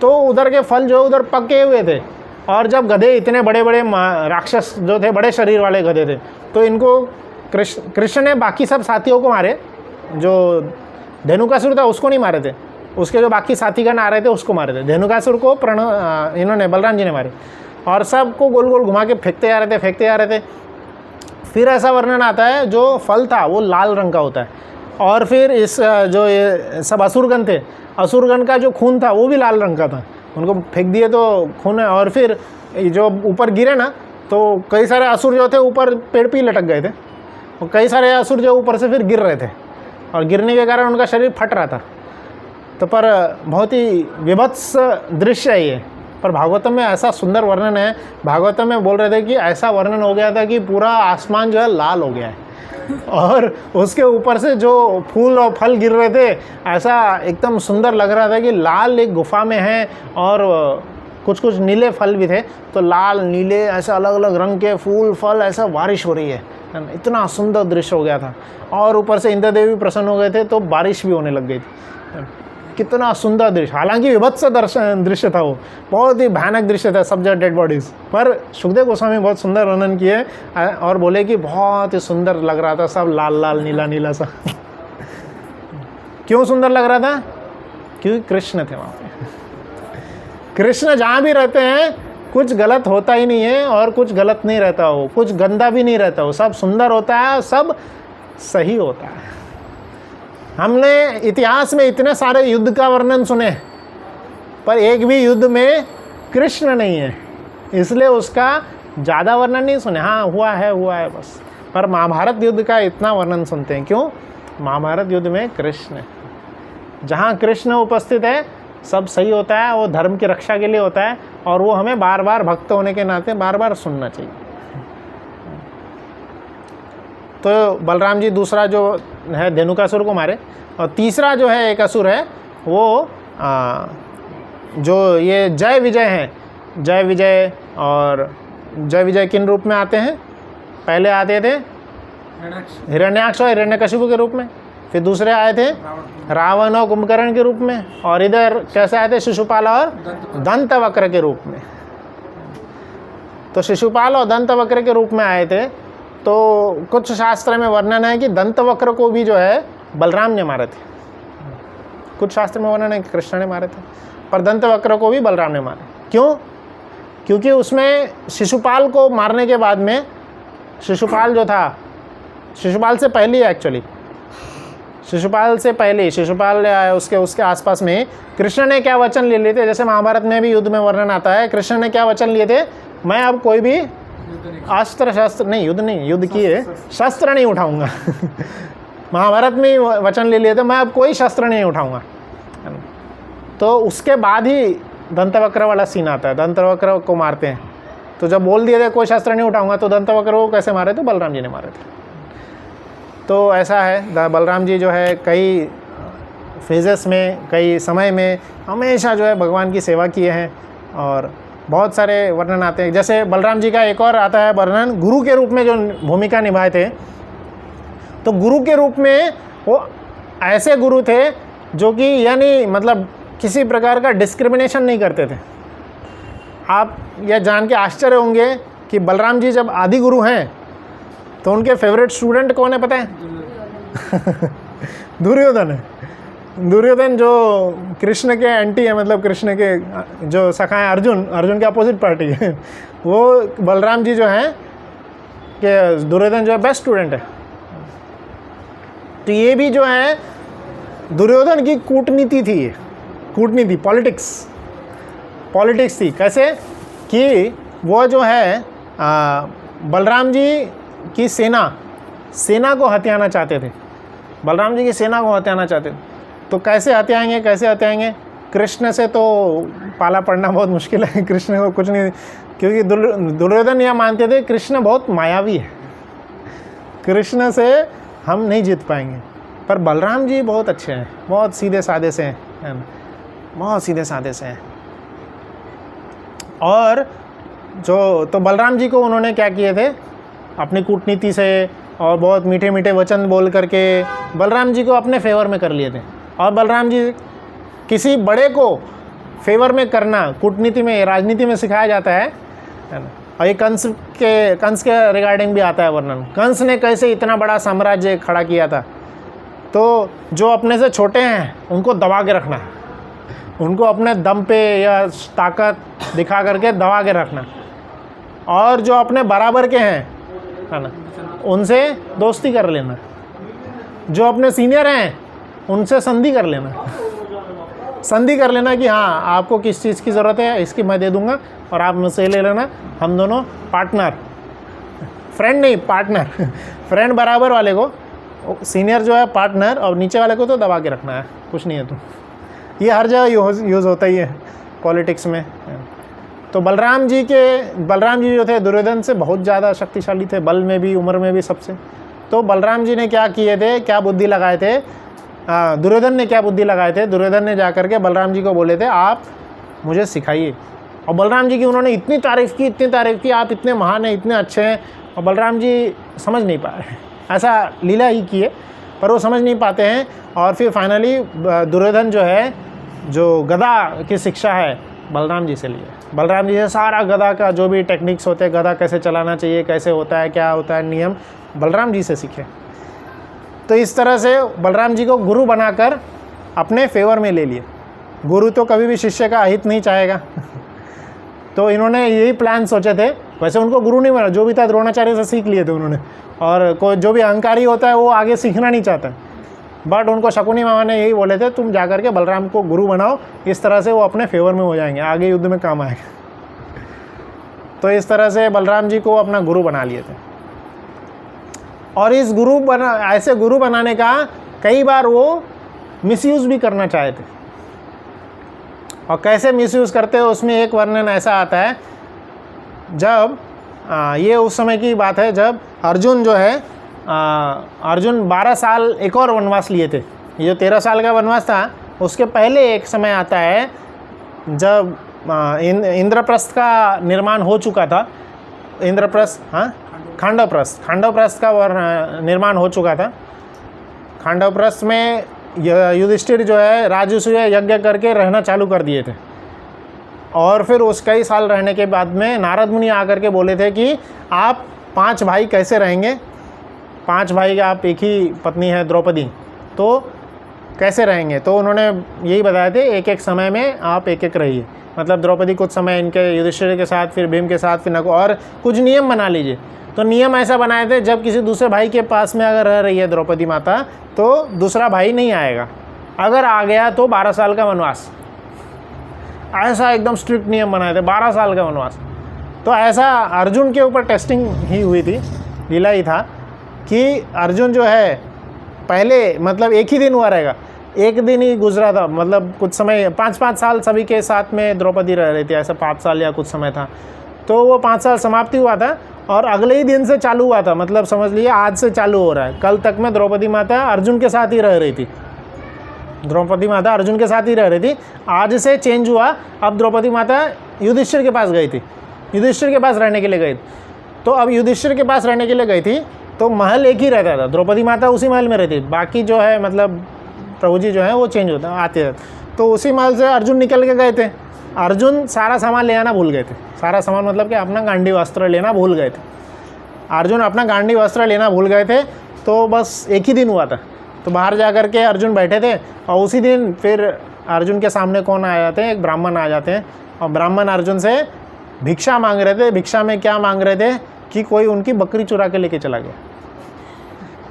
तो उधर के फल जो उधर पके हुए थे। और जब गधे इतने बड़े बड़े राक्षस जो थे, बड़े शरीर वाले गधे थे, तो इनको कृष्ण ने बाकी सब साथियों को मारे, जो धेनुकासुर था उसको नहीं मारे थे, उसके जो बाकी साथीगण आ रहे थे उसको मारे थे। धेनुकासुर को इन्होंने बलराम जी ने मारे और सबको गोल गोल घुमा के फेंकते जा रहे थे। फिर ऐसा वर्णन आता है जो फल था वो लाल रंग का होता है, और फिर इस जो ये सब असुरगण थे, असुरगण का जो खून था वो भी लाल रंग का था, उनको फेंक दिए तो खून है। और फिर जो ऊपर गिरे ना, तो कई सारे असुर जो थे ऊपर पेड़ पे लटक गए थे, और कई सारे असुर जो ऊपर से फिर गिर रहे थे, और गिरने के कारण उनका शरीर फट रहा था। तो पर बहुत ही विभत्स दृश्य है ये, पर भागवतम में ऐसा सुंदर वर्णन है। भागवतम में बोल रहे थे कि ऐसा वर्णन हो गया था कि पूरा आसमान जो है लाल हो गया है और उसके ऊपर से जो फूल और फल गिर रहे थे ऐसा एकदम सुंदर लग रहा था कि लाल एक गुफा में है और कुछ कुछ नीले फल भी थे, तो लाल नीले ऐसे अलग अलग रंग के फूल फल ऐसा बारिश हो रही है, इतना सुंदर दृश्य हो गया था। और ऊपर से इंद्र देवी प्रसन्न हो गए थे तो बारिश भी होने लग गई थी। कितना सुंदर दृश्य, हालांकि विभत्स दृश्य था वो, बहुत ही भयानक दृश्य था, सब जगह डेड बॉडीज। पर सुखदेव गोस्वामी बहुत सुंदर वर्णन किए और बोले कि बहुत ही सुंदर लग रहा था, सब लाल लाल नीला नीला सा क्यों सुंदर लग रहा था, क्योंकि कृष्ण थे वहाँ पे। कृष्ण जहाँ भी रहते हैं कुछ गलत होता ही नहीं है और कुछ गलत नहीं रहता हो, कुछ गंदा भी नहीं रहता हो, सब सुंदर होता है, सब सही होता है। हमने इतिहास में इतने सारे युद्ध का वर्णन सुने, पर एक भी युद्ध में कृष्ण नहीं है, इसलिए उसका ज़्यादा वर्णन नहीं सुने। हाँ हुआ है बस, पर महाभारत युद्ध का इतना वर्णन सुनते हैं। क्यों? महाभारत युद्ध में कृष्ण है, जहाँ कृष्ण उपस्थित है सब सही होता है, वो धर्म की रक्षा के लिए होता है, और वो हमें बार बार भक्त होने के नाते बार बार सुनना चाहिए। तो बलराम जी दूसरा जो है धेनुकासुर को मारे, और तीसरा जो है एक असुर है वो जो ये जय विजय हैं, जय विजय, और जय विजय किन रूप में आते हैं? पहले आते थे हिरण्याक्ष और हिरण्यकशिपु के रूप में, फिर दूसरे आए थे रावण और कुंभकर्ण के रूप में, और इधर कैसे आए थे? शिशुपाल और दंतवक्र के रूप में। तो शिशुपाल और दंतवक्र के रूप में आए थे। तो कुछ शास्त्र में वर्णन है कि दंतवक्र को भी जो है बलराम ने मारे थे, कुछ शास्त्र में वर्णन है कि कृष्ण ने मारे थे, पर दंतवक्र को भी बलराम ने मारा। क्यों? क्योंकि उसमें शिशुपाल को मारने के बाद में, शिशुपाल जो था, शिशुपाल से पहले एक्चुअली, शिशुपाल से पहले, शिशुपाल उसके आसपास में कृष्ण ने क्या वचन ले लिए थे, जैसे महाभारत में भी युद्ध में वर्णन आता है, कृष्ण ने क्या वचन लिए थे, मैं अब कोई भी अस्त्र शस्त्र नहीं, युद्ध किए, शस्त्र नहीं उठाऊंगा महाभारत में ही वचन ले लिए थे, मैं अब कोई शस्त्र नहीं उठाऊंगा। तो उसके बाद ही दंतवक्र वाला सीन आता है, दंतवक्र को मारते हैं। तो जब बोल दिए थे कोई शस्त्र नहीं उठाऊंगा, तो दंतवक्र को कैसे मारे थे? बलराम जी ने मारे थे। तो ऐसा है, बलराम जी जो है कई फेजेस में, कई समय में हमेशा जो है भगवान की सेवा किए हैं, और बहुत सारे वर्णन आते हैं। जैसे बलराम जी का एक और आता है वर्णन, गुरु के रूप में जो भूमिका निभाए थे। तो गुरु के रूप में वो ऐसे गुरु थे जो कि यानी मतलब किसी प्रकार का डिस्क्रिमिनेशन नहीं करते थे। आप यह जान के आश्चर्य होंगे कि बलराम जी जब आदि गुरु हैं तो उनके फेवरेट स्टूडेंट कौन है पता है? दुर्योधन है। दुर्योधन जो कृष्ण के एंटी है, मतलब कृष्ण के जो सखा हैं, अर्जुन के अपोजिट पार्टी है, वो बलराम जी जो हैं कि दुर्योधन जो है बेस्ट स्टूडेंट है। तो ये भी जो है दुर्योधन की कूटनीति थी, ये कूटनीति, पॉलिटिक्स थी। कैसे कि वो जो है बलराम जी की सेना को हथियाना चाहते थे, बलराम जी की सेना को हथियाना चाहते थे। तो कैसे हथियाएंगे? कृष्ण से तो पाला पड़ना बहुत मुश्किल है, कृष्ण को कुछ नहीं, क्योंकि दुर्योधन यह मानते थे कृष्ण बहुत मायावी है, कृष्ण से हम नहीं जीत पाएंगे। पर बलराम जी बहुत अच्छे हैं, बहुत सीधे साधे से हैं, बहुत सीधे साधे से हैं। और तो बलराम जी को उन्होंने क्या किए थे, अपनी कूटनीति से और बहुत मीठे मीठे वचन बोल करके बलराम जी को अपने फेवर में कर लिए थे। और बलराम जी किसी बड़े को फेवर में करना कूटनीति में, राजनीति में सिखाया जाता है ना। और ये कंस के रिगार्डिंग भी आता है वर्णन, कंस ने कैसे इतना बड़ा साम्राज्य खड़ा किया था। तो जो अपने से छोटे हैं उनको दबा के रखना, उनको अपने दम पे या ताकत दिखा करके दबा के रखना, और जो अपने बराबर के हैं है ना, उनसे दोस्ती कर लेना, जो अपने सीनियर हैं उनसे संधि कर लेना कि हाँ आपको किस चीज़ की ज़रूरत है, इसकी मैं दे दूंगा और आप मुझसे ले लेना, हम दोनों पार्टनर, फ्रेंड नहीं पार्टनर फ्रेंड बराबर वाले को, सीनियर जो है पार्टनर, और नीचे वाले को तो दबा के रखना है, कुछ नहीं है। तो ये हर जगह यूज़ होता ही है पॉलिटिक्स में। तो बलराम जी जो थे दुर्योधन से बहुत ज़्यादा शक्तिशाली थे, बल में भी, उम्र में भी, सबसे। तो बलराम जी ने क्या किए थे, क्या बुद्धि लगाए थे, दुर्योधन ने क्या बुद्धि लगाए थे, दुर्योधन ने जा करके बलराम जी को बोले थे आप मुझे सिखाइए। और बलराम जी की उन्होंने इतनी तारीफ़ की, आप इतने महान हैं, इतने अच्छे हैं, और बलराम जी समझ नहीं पाए, ऐसा लीला ही किए, पर वो समझ नहीं पाते हैं। और फिर फाइनली दुर्योधन जो है, जो गदा की शिक्षा है बलराम जी से लिए, बलराम जी से सारा गदा का जो भी टेक्निक्स होते हैं, गदा कैसे चलाना चाहिए, कैसे होता है, क्या होता है नियम, बलराम जी से सीखे। तो इस तरह से बलराम जी को गुरु बनाकर अपने फेवर में ले लिए। गुरु तो कभी भी शिष्य का अहित नहीं चाहेगा तो इन्होंने यही प्लान सोचे थे। वैसे उनको गुरु नहीं बना, जो भी था द्रोणाचार्य से सीख लिए थे उन्होंने, और कोई जो भी अहंकारी होता है वो आगे सीखना नहीं चाहता, बट उनको शकुनी मामा ने यही बोले थे तुम जाकर के बलराम को गुरु बनाओ, इस तरह से वो अपने फेवर में हो जाएंगे, आगे युद्ध में काम आएगा। तो इस तरह से बलराम जी को अपना गुरु बना लिए थे। और इस ऐसे गुरु बनाने का कई बार वो मिसयूज़ भी करना चाहे थे, और कैसे मिसयूज़ करते हैं उसमें एक वर्णन ऐसा आता है, जब ये उस समय की बात है जब अर्जुन जो है, अर्जुन 12 साल एक और वनवास लिए थे। ये जो 13 साल का वनवास था उसके पहले एक समय आता है जब इंद्रप्रस्थ का निर्माण हो चुका था। इंद्रप्रस्थ, हाँ, खांडवप्रस्थ का निर्माण हो चुका था। खांडवप्रस्थ में युधिष्ठिर जो है राजसूय यज्ञ करके रहना चालू कर दिए थे, और फिर उस कई साल रहने के बाद में नारद मुनि आकर के बोले थे कि आप 5 भाई कैसे रहेंगे, 5 भाई का आप एक ही पत्नी है द्रौपदी, तो कैसे रहेंगे, तो उन्होंने यही बताया थे एक एक समय में आप एक एक रहिए। मतलब द्रौपदी कुछ समय इनके युधिष्ठिर के साथ, फिर भीम के साथ, फिर नकुल, और कुछ नियम बना लीजिए। तो नियम ऐसा बनाए थे, जब किसी दूसरे भाई के पास में अगर रह रही है द्रौपदी माता तो दूसरा भाई नहीं आएगा, अगर आ गया तो 12 साल का वनवास। ऐसा एकदम स्ट्रिक्ट नियम बनाए थे, 12 साल का वनवास। तो ऐसा अर्जुन के ऊपर टेस्टिंग ही हुई थी, लीला ही था कि अर्जुन जो है पहले मतलब एक ही दिन हुआ रहेगा, एक दिन ही गुजरा था, मतलब कुछ समय 5-5 साल सभी के साथ में द्रौपदी रह रही थी, ऐसा 5 साल या कुछ समय था। तो वो 5 साल समाप्ति हुआ था और अगले ही दिन से चालू हुआ था, मतलब समझ लिए आज से चालू हो रहा है। कल तक में द्रौपदी माता अर्जुन के साथ ही रह रही थी, द्रौपदी माता अर्जुन के साथ ही रह रही थी। आज से चेंज हुआ, अब द्रौपदी माता युधिष्ठिर के पास गई थी, युधिष्ठिर के पास रहने के लिए गई। तो अब युधिष्ठिर के पास रहने के लिए गई थी तो महल एक ही रहता था, द्रौपदी माता उसी महल में रहती, बाकी जो है मतलब प्रभु जी जो है वो चेंज होता आते रहते। तो उसी महल से अर्जुन निकल के गए थे। अर्जुन सारा सामान ले आना भूल गए थे, सारा सामान मतलब कि अपना गांडी वस्त्र लेना भूल गए थे। अर्जुन अपना गांडी वस्त्र लेना भूल गए थे, तो बस एक ही दिन हुआ था। तो बाहर जा कर के अर्जुन बैठे थे और उसी दिन फिर अर्जुन के सामने कौन आ जाते हैं, एक ब्राह्मण आ जाते हैं और ब्राह्मण अर्जुन से भिक्षा मांग रहे थे। भिक्षा में क्या मांग रहे थे कि कोई उनकी बकरी चुरा के लेके चला गया,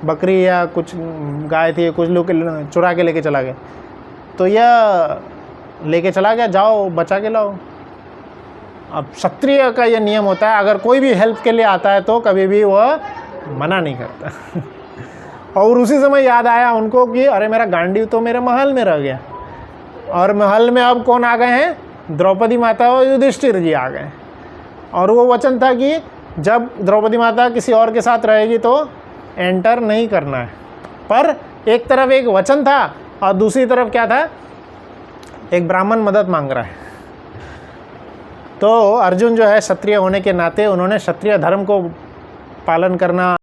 बकरी या कुछ गाय थी, कुछ लोग चुरा के लेके चला गया। तो यह लेके चला गया, जाओ बचा के लाओ। अब क्षत्रिय का यह नियम होता है, अगर कोई भी हेल्प के लिए आता है तो कभी भी वह मना नहीं करता। और उसी समय याद आया उनको कि अरे मेरा गांडी तो मेरे महल में रह गया, और महल में अब कौन आ गए हैं, द्रौपदी माता और युधिष्ठिर जी आ गए। और वो वचन था कि जब द्रौपदी माता किसी और के साथ रहेगी तो एंटर नहीं करना है। पर एक तरफ एक वचन था और दूसरी तरफ क्या था, एक ब्राह्मण मदद मांग रहा है। तो अर्जुन जो है क्षत्रिय होने के नाते उन्होंने क्षत्रिय धर्म को पालन करना